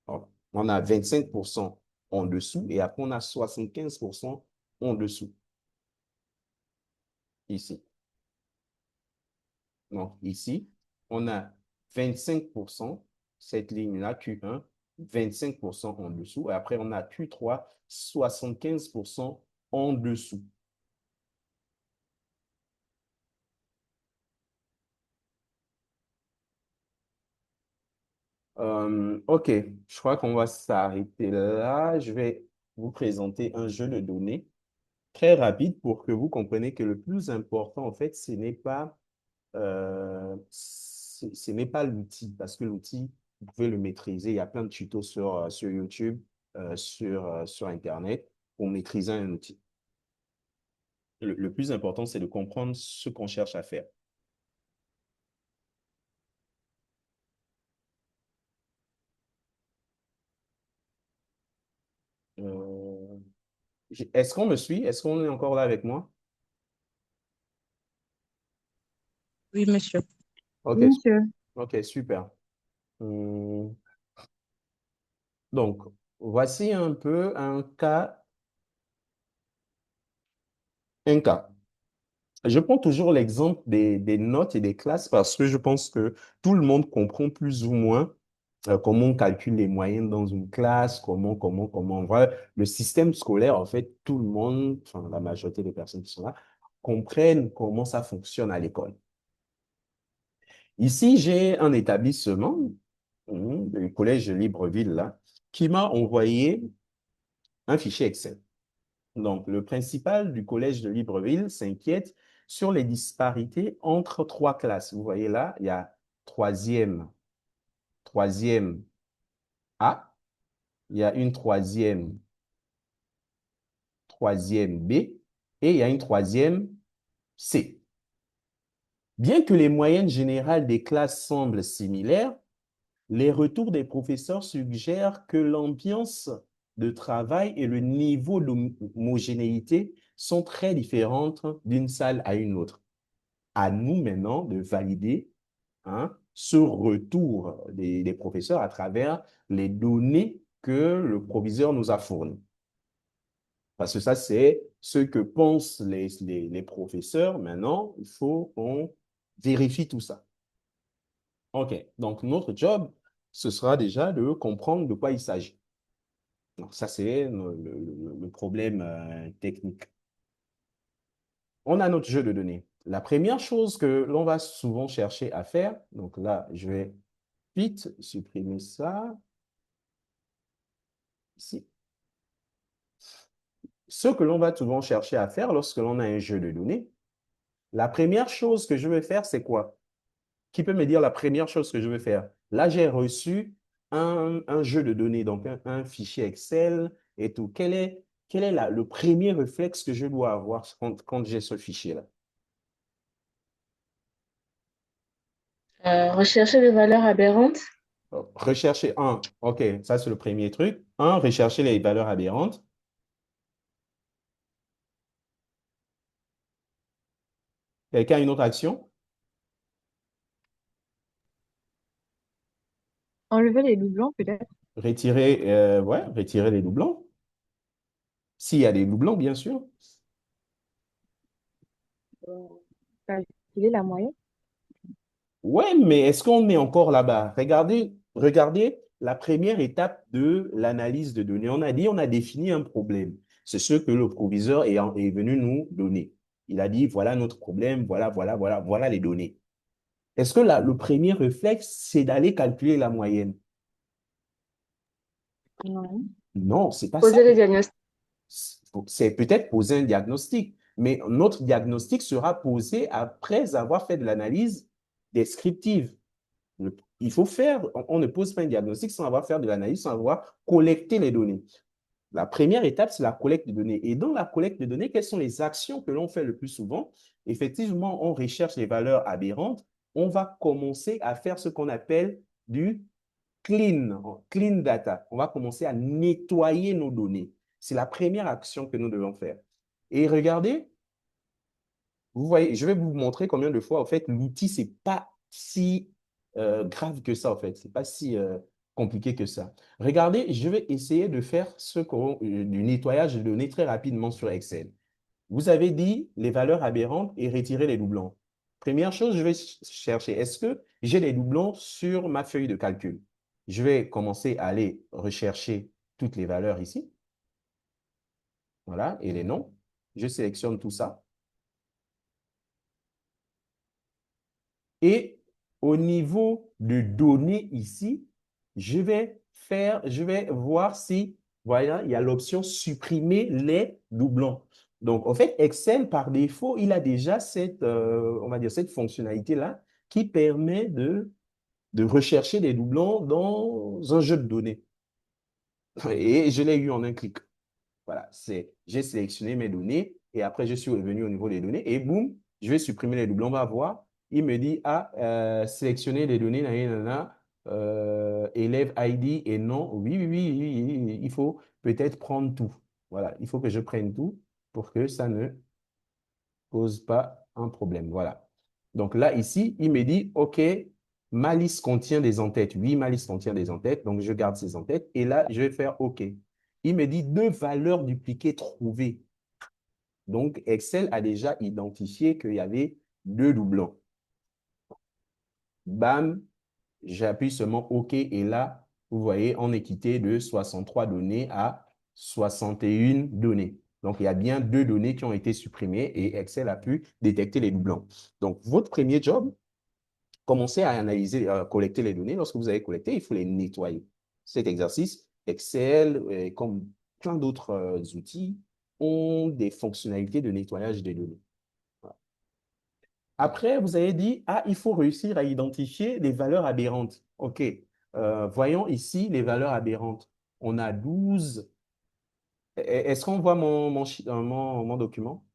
Alors, on a 25% en dessous et après on a 75% en dessous, ici. Donc, ici, on a 25%, cette ligne-là, Q1, 25% en dessous. Et après, on a Q3, 75% en dessous. OK, je crois qu'on va s'arrêter là. Je vais vous présenter un jeu de données très rapide pour que vous compreniez que le plus important, en fait, ce n'est pas l'outil, parce que l'outil, vous pouvez le maîtriser. Il y a plein de tutos sur YouTube, sur Internet pour maîtriser un outil. Le plus important, c'est de comprendre ce qu'on cherche à faire. Euh, Est-ce qu'on me suit? Est-ce qu'on est encore là avec moi? Oui, monsieur. OK, Oui, monsieur. OK, super. Hum, Donc, voici un peu un cas. Je prends toujours l'exemple des notes et des classes parce que je pense que tout le monde comprend plus ou moins comment on calcule les moyennes dans une classe, comment. Voilà. Le système scolaire, en fait, tout le monde, enfin, la majorité des personnes qui sont là, comprennent comment ça fonctionne à l'école. Ici, j'ai un établissement, le collège Libreville, là. qui m'a envoyé un fichier Excel. Donc, le principal du collège de Libreville s'inquiète sur les disparités entre trois classes. Vous voyez là, il y a troisième A, il y a une troisième B et il y a une troisième C. Bien que les moyennes générales des classes semblent similaires, les retours des professeurs suggèrent que l'ambiance de travail et le niveau d'homogénéité sont très différentes d'une salle à une autre. À nous maintenant de valider ce retour des professeurs à travers les données que le proviseur nous a fournies. Parce que ça, c'est ce que pensent les professeurs. Maintenant, il faut qu'on vérifie tout ça. OK. Donc, notre job, ce sera déjà de comprendre de quoi il s'agit. Donc, ça, c'est le problème technique. On a notre jeu de données. La première chose que l'on va souvent chercher à faire, donc là, je vais vite supprimer ça. Ici. Ce que l'on va souvent chercher à faire lorsque l'on a un jeu de données, la première chose que je vais faire, c'est quoi? Qui peut me dire la première chose que je vais faire? Là, j'ai reçu un jeu de données, donc un fichier Excel et tout. Quel est le premier réflexe que je dois avoir quand j'ai ce fichier-là? Rechercher des valeurs aberrantes. Rechercher un. OK, ça, c'est le premier truc. Un, rechercher les valeurs aberrantes. Quelqu'un a une autre action? Enlever les doublons, peut-être. Retirer les doublons. S'il y a des doublons, bien sûr. Calculer la moyenne. Ouais, mais est-ce qu'on est encore là-bas? Regardez la première étape de l'analyse de données. On a dit, on a défini un problème. C'est ce que le proviseur est venu nous donner. Il a dit, voilà notre problème, voilà les données. Est-ce que le premier réflexe, c'est d'aller calculer la moyenne? Non. Non, c'est pas ça. Poser les diagnostics. C'est peut-être poser un diagnostic, mais notre diagnostic sera posé après avoir fait de l'analyse descriptive. Il faut faire, on ne pose pas un diagnostic sans avoir fait de l'analyse, sans avoir collecté les données. La première étape, c'est la collecte de données. Et dans la collecte de données, quelles sont les actions que l'on fait le plus souvent? Effectivement, on recherche les valeurs aberrantes. On va commencer à faire ce qu'on appelle du clean data. On va commencer à nettoyer nos données. C'est la première action que nous devons faire. Et regardez, vous voyez, je vais vous montrer combien de fois, en fait, l'outil, ce n'est pas si grave que ça, en fait. Ce n'est pas si compliqué que ça. Regardez, je vais essayer de faire du nettoyage de données très rapidement sur Excel. Vous avez dit les valeurs aberrantes et retirer les doublons. Première chose, je vais chercher, est-ce que j'ai des doublons sur ma feuille de calcul? Je vais commencer à aller rechercher toutes les valeurs ici. Voilà, et les noms. Je sélectionne tout ça. Et au niveau de données ici, je vais voir si, voilà, il y a l'option supprimer les doublons. Donc, en fait, Excel, par défaut, il a déjà cette, on va dire, cette fonctionnalité-là qui permet de rechercher des doublons dans un jeu de données. Et je l'ai eu en un clic. Voilà, j'ai sélectionné mes données et après, je suis revenu au niveau des données et boum, je vais supprimer les doublons. On va voir. Il me dit, sélectionner les données, élève ID et non. Oui, il faut peut-être prendre tout. Voilà, il faut que je prenne tout pour que ça ne pose pas un problème. Voilà. Donc là, ici, il me dit, OK, ma liste contient des en-têtes. Oui, ma liste contient des en-têtes. Donc, je garde ces en-têtes. Et là, je vais faire OK. Il me dit deux valeurs dupliquées trouvées. Donc, Excel a déjà identifié qu'il y avait deux doublons. Bam, j'appuie seulement OK. Et là, vous voyez, on est quitté de 63 données à 61 données. Donc, il y a bien deux données qui ont été supprimées et Excel a pu détecter les doublons. Donc, votre premier job, commencez à analyser, à collecter les données. Lorsque vous avez collecté, il faut les nettoyer. Cet exercice, Excel, comme plein d'autres outils, ont des fonctionnalités de nettoyage des données. Voilà. Après, vous avez dit, ah, il faut réussir à identifier les valeurs aberrantes. OK. Voyons ici les valeurs aberrantes. On a 12. Est-ce qu'on voit mon document?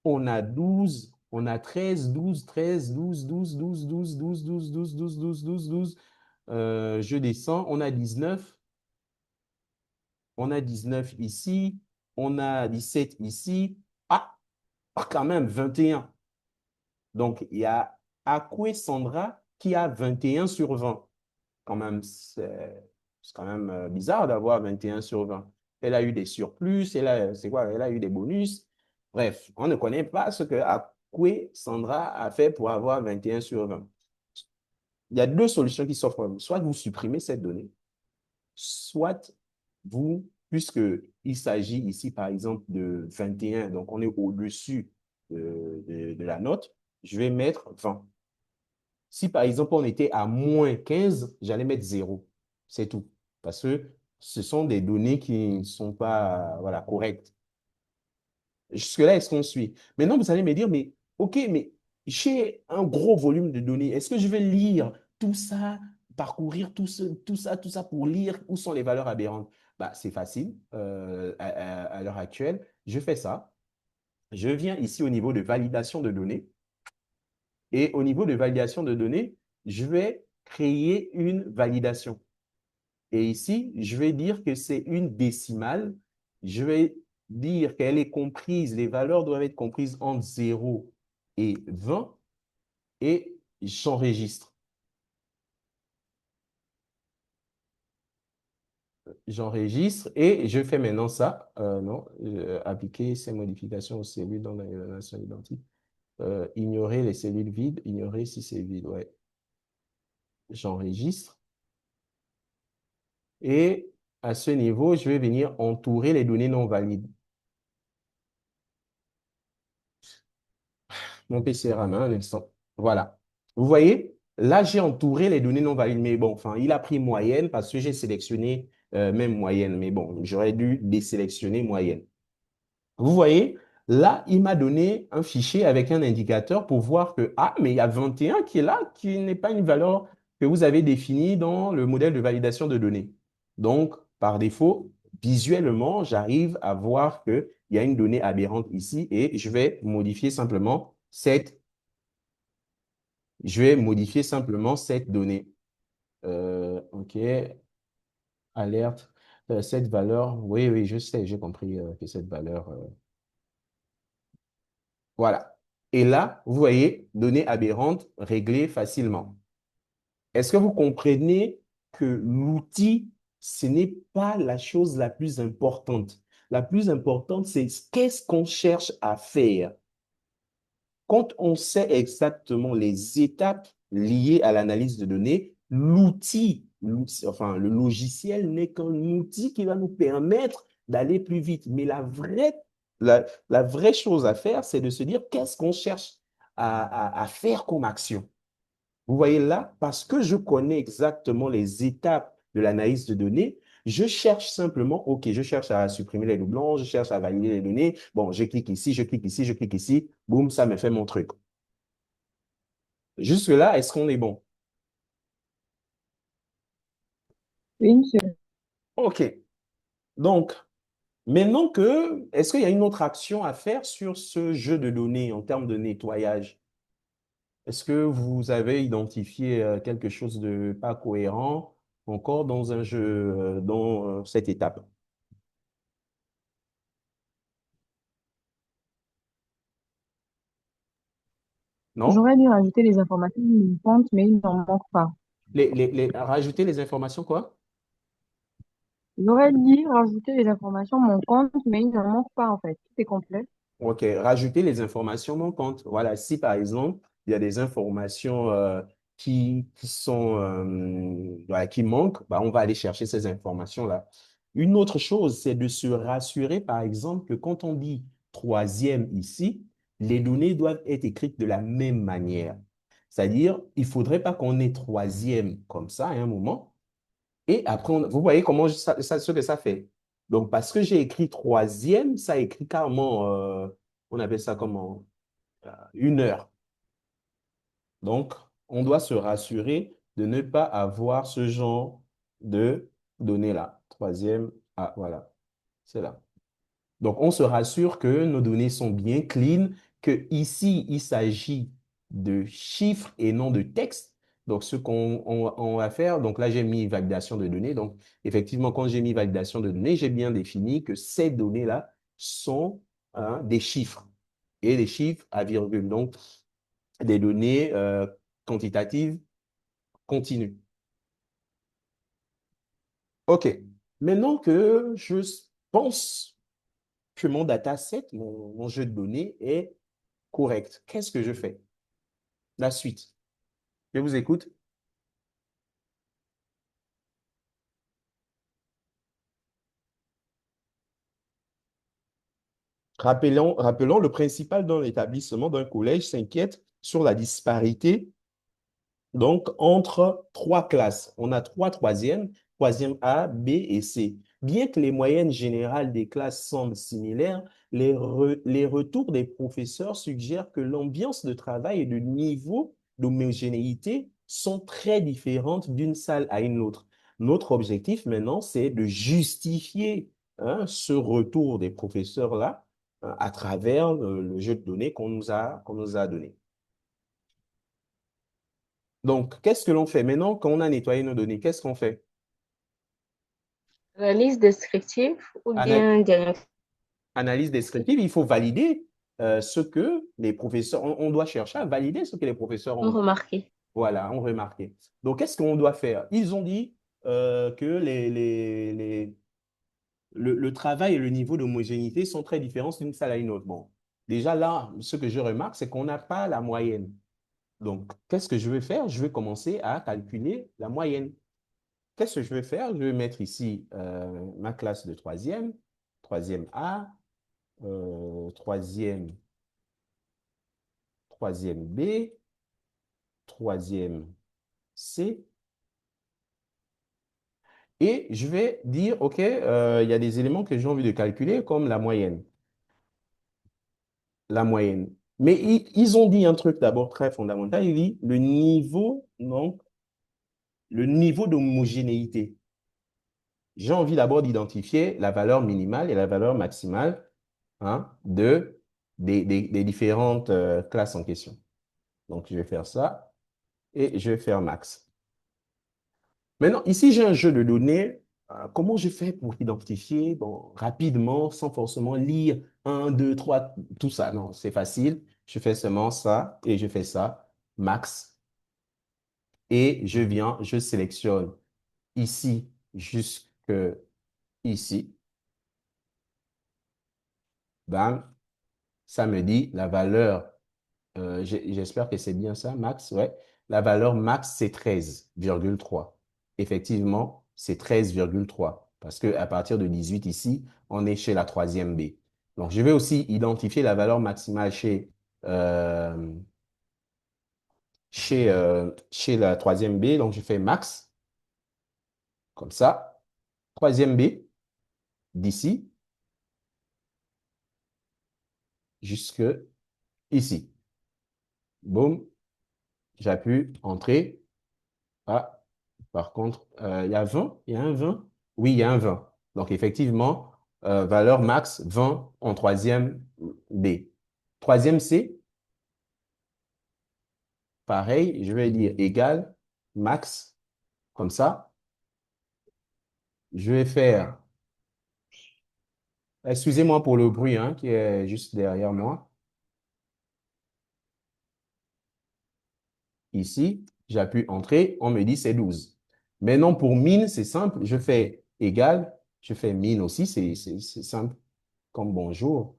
On a 12, on a 13, 12, 13, 12, 12, 12, 12, 12, 12, 12, 12, 12, 12, 12. Je descends, on a 19. On a 19 ici. On a 17 ici. Ah, quand même, 21. Donc, il y a Akwe Sandra qui a 21 sur 20. Quand même, c'est quand même bizarre d'avoir 21 sur 20. Elle a eu des surplus, c'est quoi? Elle a eu des bonus. Bref, on ne connaît pas ce que Akwe Sandra a fait pour avoir 21 sur 20. Il y a deux solutions qui s'offrent à vous. Soit vous supprimez cette donnée, soit vous, puisque il s'agit ici, par exemple, de 21, donc on est au-dessus de la note, je vais mettre 20. Si, par exemple, on était à moins 15, j'allais mettre 0. C'est tout. Parce que ce sont des données qui ne sont pas voilà, correctes. Jusque-là, est-ce qu'on suit? Maintenant, vous allez me dire, mais OK, mais j'ai un gros volume de données. Est-ce que je vais lire tout ça, parcourir tout ça pour lire où sont les valeurs aberrantes? Bah, c'est facile à l'heure actuelle. Je fais ça. Je viens ici au niveau de validation de données. Et au niveau de validation de données, je vais créer une validation. Et ici, je vais dire que c'est une décimale. Je vais dire qu'elle est comprise, les valeurs doivent être comprises entre 0 et 20 et j'enregistre. J'enregistre et je fais maintenant ça. Non, appliquer ces modifications aux cellules dans la relation identique. Ignorer les cellules vides, ignorer si c'est vide. Ouais. J'enregistre. Et à ce niveau, je vais venir entourer les données non valides. Mon PC RAM, un instant. Voilà. Vous voyez, là, j'ai entouré les données non valides. Mais bon, enfin, il a pris moyenne parce que j'ai sélectionné même moyenne. Mais bon, j'aurais dû désélectionner moyenne. Vous voyez, là, il m'a donné un fichier avec un indicateur pour voir que, ah, mais il y a 21 qui est là, qui n'est pas une valeur que vous avez définie dans le modèle de validation de données. Donc, par défaut, visuellement, j'arrive à voir qu'il y a une donnée aberrante ici et je vais modifier simplement cette donnée. OK, alerte, cette valeur, oui, oui, je sais, j'ai compris que cette valeur, voilà. Et là, vous voyez, données aberrantes réglées facilement. Est-ce que vous comprenez que l'outil, ce n'est pas la chose la plus importante? La plus importante, c'est qu'est-ce qu'on cherche à faire? Quand on sait exactement les étapes liées à l'analyse de données, enfin le logiciel n'est qu'un outil qui va nous permettre d'aller plus vite. Mais la vraie chose à faire, c'est de se dire qu'est-ce qu'on cherche à faire comme action. Vous voyez là, parce que je connais exactement les étapes de l'analyse de données, je cherche simplement, OK, je cherche à supprimer les doublons, je cherche à valider les données. Bon, je clique ici, je clique ici, je clique ici. Boum, ça me fait mon truc. Jusque-là, est-ce qu'on est bon? Oui, monsieur. OK. Donc, est-ce qu'il y a une autre action à faire sur ce jeu de données en termes de nettoyage? Est-ce que vous avez identifié quelque chose de pas cohérent encore dans un jeu, dans cette étape? Non? J'aurais dû rajouter les informations de mon compte, mais il n'en manque pas. Rajouter les informations, quoi? J'aurais dû rajouter les informations de mon compte, mais il n'en manque pas en fait. Tout est complet. OK, rajouter les informations manquantes. Voilà, si par exemple, il y a des informations voilà, qui manquent, bah, on va aller chercher ces informations-là. Une autre chose, c'est de se rassurer, par exemple, que quand on dit troisième ici, les données doivent être écrites de la même manière. C'est-à-dire, il ne faudrait pas qu'on ait troisième comme ça à un moment Et après, vous voyez comment ce que ça fait. Donc, parce que j'ai écrit troisième, ça écrit carrément, on appelle ça comment? 1 heure. Donc, on doit se rassurer de ne pas avoir ce genre de données-là. Troisième, ah, voilà, c'est là. Donc, on se rassure que nos données sont bien clean, que ici, il s'agit de chiffres et non de texte. Donc, ce qu'on va faire, donc là, j'ai mis validation de données. Donc, effectivement, quand j'ai mis validation de données, j'ai bien défini que ces données-là sont des chiffres et des chiffres à virgule. Donc, des données quantitatives continues. OK. Maintenant que je pense que mon dataset, mon jeu de données est correct. Qu'est-ce que je fais? La suite. Je vous écoute. Rappelons, le principal dans l'établissement d'un collège s'inquiète sur la disparité donc entre 3 classes. On a 3 troisièmes, troisième A, B et C. Bien que les moyennes générales des classes semblent similaires, les retours des professeurs suggèrent que l'ambiance de travail et le niveau d'homogénéité sont très différentes d'une salle à une autre. Notre objectif maintenant, c'est de justifier ce retour des professeurs-là à travers le jeu de données qu'on nous a donné. Donc, qu'est-ce que l'on fait maintenant quand on a nettoyé nos données? Qu'est-ce qu'on fait? Analyse descriptive ou Ana- bien diagnostic. Analyse descriptive, il faut valider ce que les professeurs, on doit chercher à valider ce que les professeurs ont, Remarqué. voilà, ont remarqué. Donc, qu'est-ce qu'on doit faire? Ils ont dit que le travail et le niveau d'homogénéité sont très différents d'une salle à une autre. Bon, déjà là, ce que je remarque, c'est qu'on n'a pas la moyenne. Donc, qu'est-ce que je vais faire? Je vais commencer à calculer la moyenne. Qu'est-ce que je vais faire? Je vais mettre ici ma classe de troisième, troisième A, troisième, troisième B, troisième C. Et je vais dire, OK, il y a des éléments que j'ai envie de calculer comme la moyenne. La moyenne. Mais ils ont dit un truc d'abord très fondamental. Ils disent le niveau, non, le niveau d'homogénéité. J'ai envie d'abord d'identifier la valeur minimale et la valeur maximale des différentes classes en question. Donc, je vais faire ça et je vais faire max. Maintenant, ici, j'ai un jeu de données. Comment je fais pour identifier bon, rapidement, sans forcément lire 1, 2, 3, tout ça? Non, c'est facile. Je fais seulement ça et je fais ça, max. Et je sélectionne ici jusque ici. Bam, ça me dit la valeur. J'espère que c'est bien ça, max. Ouais. La valeur max, c'est 13,3. Effectivement, c'est 13,3 parce qu'à partir de 18 ici, on est chez la troisième B. Donc, je vais aussi identifier la valeur maximale euh, chez la troisième B. Donc, je fais max, comme ça. Troisième B, d'ici jusque ici. Boum, j'appuie entrée. Ah, par contre, il y a 20, il y a un 20. Oui, il y a un 20. Donc, effectivement, valeur max 20 en troisième B. Troisième C, pareil, je vais dire égal max, comme ça. Je vais faire, excusez-moi pour le bruit qui est juste derrière moi. Ici, j'appuie entrée, on me dit c'est 12. Maintenant, pour min, c'est simple, je fais égal, je fais min aussi, c'est simple comme bonjour.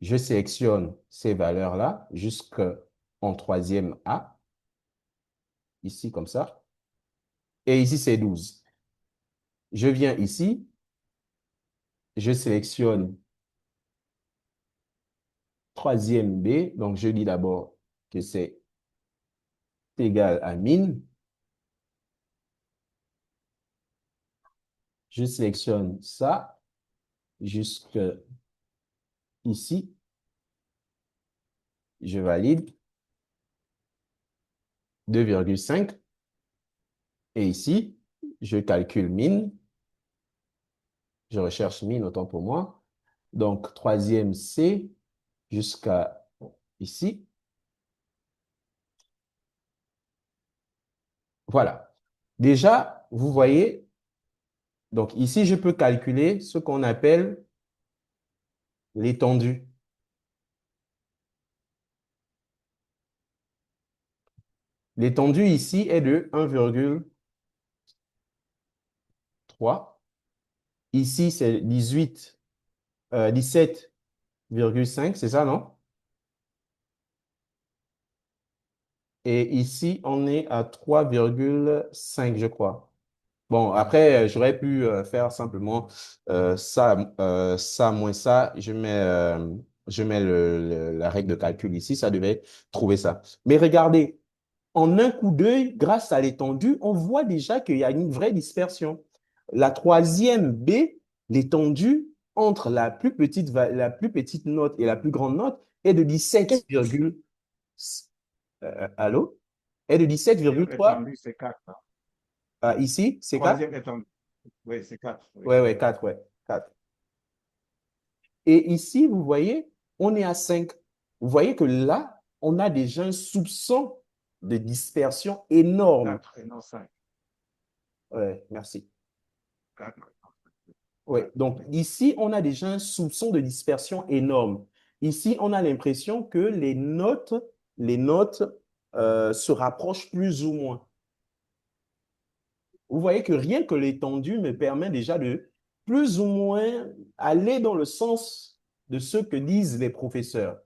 Je sélectionne ces valeurs-là jusqu'en troisième A, ici comme ça. Et ici, c'est 12. Je viens ici, je sélectionne troisième B. Donc, je dis d'abord que c'est égal à min. Je sélectionne ça jusque ici. Je valide 2,5. Et ici, je calcule min. Je recherche min, autant pour moi. Donc, troisième C jusqu'à ici. Voilà. Déjà, vous voyez, donc ici, je peux calculer ce qu'on appelle l'étendue. L'étendue ici est de 1,3. Ici, c'est 17,5, c'est ça, non? Et ici, on est à 3,5, je crois. Bon, après, j'aurais pu faire simplement ça moins ça. Je mets la règle de calcul ici, ça devait trouver ça. Mais regardez, en un coup d'œil, grâce à l'étendue, on voit déjà qu'il y a une vraie dispersion. La troisième B, l'étendue entre la plus petite note et la plus grande note est de 17, allô? Est de 17,3. Étendu, c'est 4. Ici, c'est 4? Troisième étendu. Oui, c'est 4. Oui. Ouais, 4, ouais, 4. Et ici, vous voyez, on est à 5. Vous voyez que là, on a déjà un soupçon de dispersion énorme. 4 et non 5. Ouais, merci. 4. Ouais, donc ici, on a déjà un soupçon de dispersion énorme. Ici, on a l'impression que les notes se rapprochent plus ou moins. Vous voyez que rien que l'étendue me permet déjà de plus ou moins aller dans le sens de ce que disent les professeurs.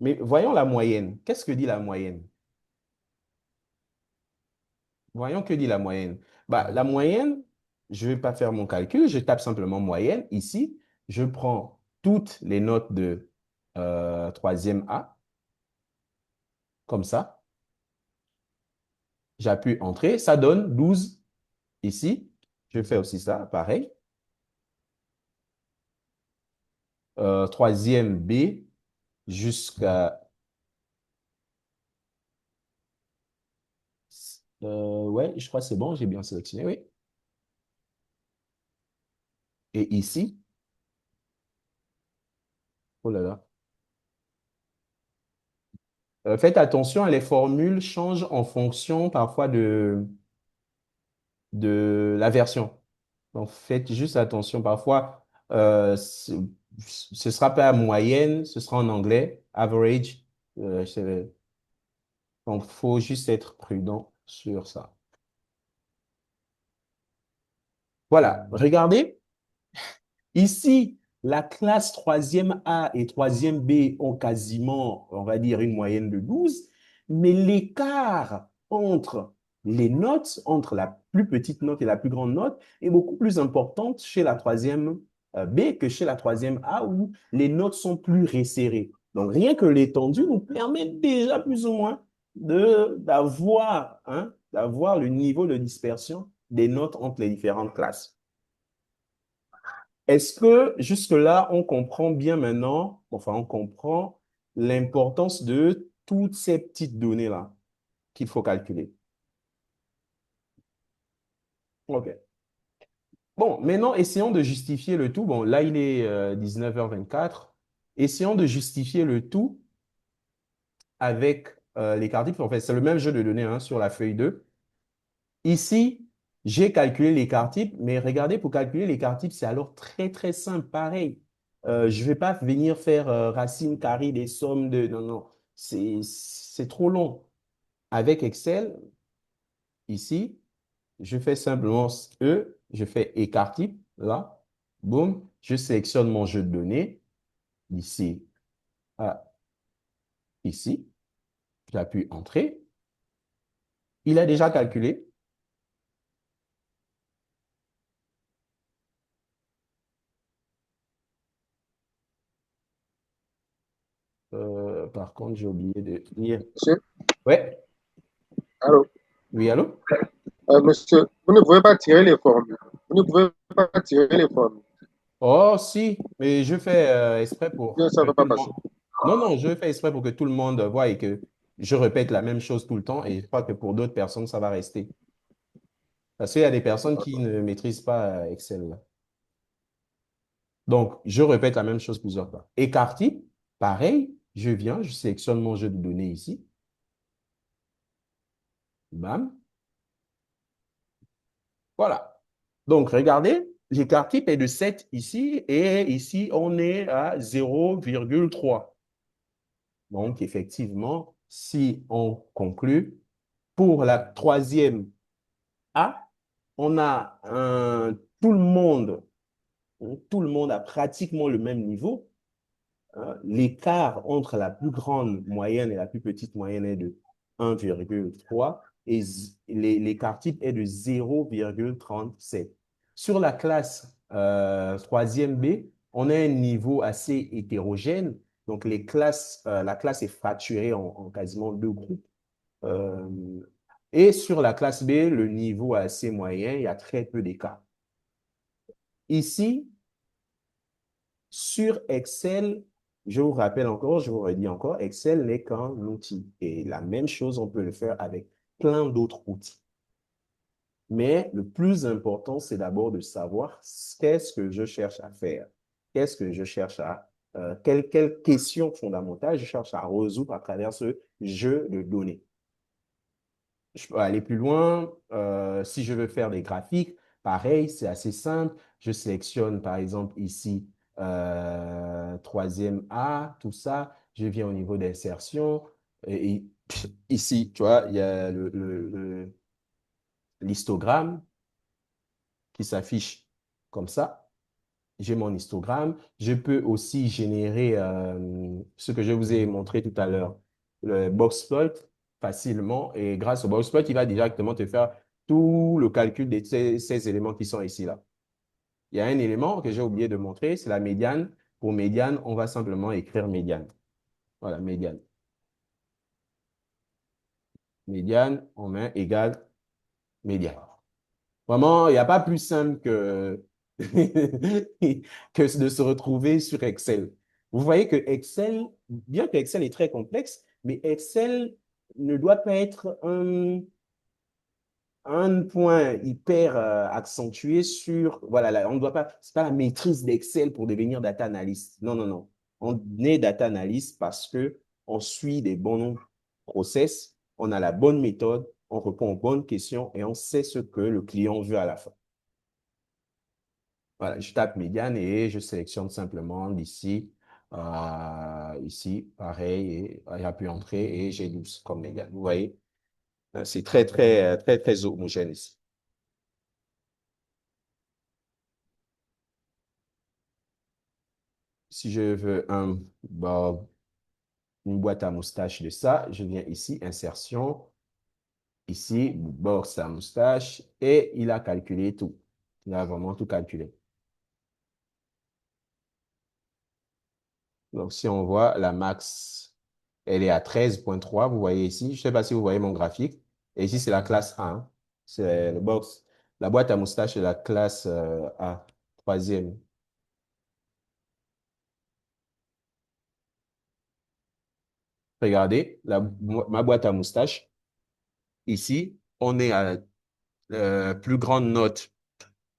Mais voyons la moyenne. Qu'est-ce que dit la moyenne? Voyons que dit la moyenne. Bah, la moyenne, je ne vais pas faire mon calcul, je tape simplement moyenne. Ici, je prends toutes les notes de troisième A, comme ça. J'appuie Entrée, ça donne 12 ici. Je fais aussi ça, pareil. Troisième B jusqu'à... ouais, je crois que c'est bon, j'ai bien sélectionné, oui. Et ici, oh là là. Faites attention, les formules changent en fonction parfois de la version. Donc, faites juste attention. Parfois, ce ne sera pas moyenne, ce sera en anglais, average. Donc, il faut juste être prudent sur ça. Voilà, regardez. Ici, la classe troisième A et troisième B ont quasiment, on va dire, une moyenne de 12, mais l'écart entre les notes, entre la plus petite note et la plus grande note, est beaucoup plus importante chez la troisième B que chez la troisième A, où les notes sont plus resserrées. Donc, rien que l'étendue nous permet déjà plus ou moins d'avoir le niveau de dispersion des notes entre les différentes classes. Est-ce que jusque-là, on comprend bien maintenant, enfin, on comprend l'importance de toutes ces petites données-là qu'il faut calculer? OK. Bon, maintenant, essayons de justifier le tout. Bon, là, il est 19h24. Essayons de justifier le tout avec l'écart type. En fait, c'est le même jeu de données hein, sur la feuille 2. Ici, j'ai calculé l'écart type, mais regardez, pour calculer l'écart type, c'est alors très, très simple. Pareil, je ne vais pas venir faire racine carrée des sommes de... Non, non, c'est trop long. Avec Excel, ici, je fais simplement E, je fais écart type, là, boum, je sélectionne mon jeu de données, ici, à ici, j'appuie Entrée. Il a déjà calculé. Par contre, j'ai oublié de lire. Monsieur, Ouais, allô? oui, allô? Monsieur, vous ne pouvez pas tirer les formules. Vous ne pouvez pas tirer les formes. Oh, si, mais je fais exprès pour Bien, ça que ne va tout pas le passer. monde... Non, non, je fais exprès pour que tout le monde voie et que je répète la même chose tout le temps et je crois que pour d'autres personnes, ça va rester. Parce qu'il y a des personnes qui ne maîtrisent pas Excel. Donc, je répète la même chose plusieurs fois. Écart type, pareil, je viens, je sélectionne mon jeu de données ici. Bam. Voilà. Donc, regardez, l'écart type est de 7 ici et ici, on est à 0,3. Donc, effectivement, si on conclut, pour la troisième A, on a tout le monde a pratiquement le même niveau. L'écart entre la plus grande moyenne et la plus petite moyenne est de 1,3 et l'écart type est de 0,37. Sur la classe 3e B, on a un niveau assez hétérogène. Donc, la classe est fracturée en quasiment deux groupes. Euh, et sur la classe B, le niveau est assez moyen, il y a très peu d'écart. Ici, sur Excel, je vous rappelle encore, je vous redis encore, Excel n'est qu'un outil. Et la même chose, on peut le faire avec plein d'autres outils. Mais le plus important, c'est d'abord de savoir qu'est-ce que je cherche à faire. Qu'est-ce que je cherche quelle question fondamentale je cherche à résoudre à travers ce jeu de données. Je peux aller plus loin. Si je veux faire des graphiques, pareil, c'est assez simple. Je sélectionne, par exemple, ici, troisième A, tout ça. Je viens au niveau d'insertion. Et ici, tu vois, il y a l'histogramme qui s'affiche comme ça. J'ai mon histogramme. Je peux aussi générer ce que je vous ai montré tout à l'heure, le boxplot facilement. Et grâce au boxplot, il va directement te faire tout le calcul de ces éléments qui sont ici là. Il y a un élément que j'ai oublié de montrer, c'est la médiane. Pour médiane, on va simplement écrire médiane. Voilà, médiane. Médiane, on met égale médiane. Vraiment, il n'y a pas plus simple que de se retrouver sur Excel. Vous voyez que Excel, bien que Excel est très complexe, mais Excel ne doit pas être un point hyper accentué sur, voilà, on ne doit pas, c'est pas la maîtrise d'Excel pour devenir data analyst. Non, non, non. On est data analyst parce que on suit des bons process, on a la bonne méthode, on répond aux bonnes questions et on sait ce que le client veut à la fin. Voilà, je tape médiane et je sélectionne simplement d'ici, ici, pareil, et j'appuie entrée et j'ai 12 comme médiane. Vous voyez, c'est très, très, très, très homogène ici. Si je veux une boîte à moustache de ça, je viens ici, insertion, ici, box à moustache, et il a calculé tout. Il a vraiment tout calculé. Donc, si on voit la max, elle est à 13,3, vous voyez ici. Je ne sais pas si vous voyez mon graphique. Et ici, c'est la classe 1. C'est le box. La boîte à moustache est la classe A, troisième. Regardez, ma boîte à moustache. Ici, on est à plus grande note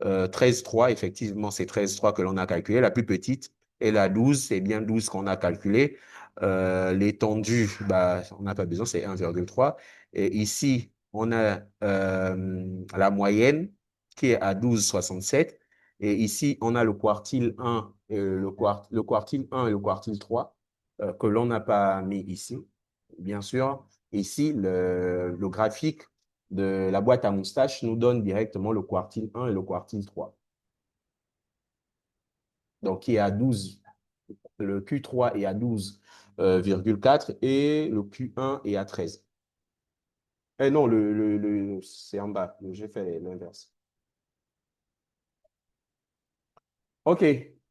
13,3, effectivement, c'est 13,3 que l'on a calculé. La plus petite est la 12, c'est bien 12 qu'on a calculé. L'étendue, bah, on n'a pas besoin, c'est 1,3. Et ici, on a la moyenne qui est à 12,67. Et ici, on a le quartile 1, le quartile 1 et le quartile 3 que l'on n'a pas mis ici. Bien sûr, ici, le graphique de la boîte à moustache nous donne directement le quartile 1 et le quartile 3. Donc, qui est à 12. Le Q3 est à 12,4 et le Q1 est à 13. Eh non, c'est en bas. J'ai fait l'inverse. OK.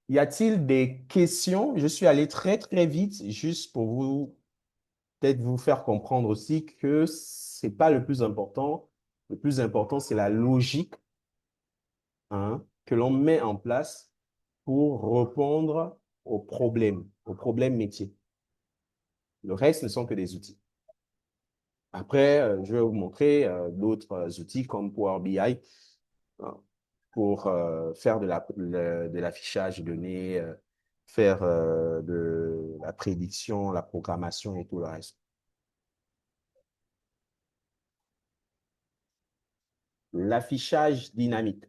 Y a-t-il des questions? Je suis allé très, très vite, juste pour peut-être vous faire comprendre aussi que c'est pas le plus important. Le plus important, c'est la logique hein, que l'on met en place pour répondre aux problèmes métiers. Le reste ne sont que des outils. Après, je vais vous montrer d'autres outils comme Power BI hein, pour faire de l'affichage de données, faire de la prédiction, la programmation et tout le reste. L'affichage dynamique.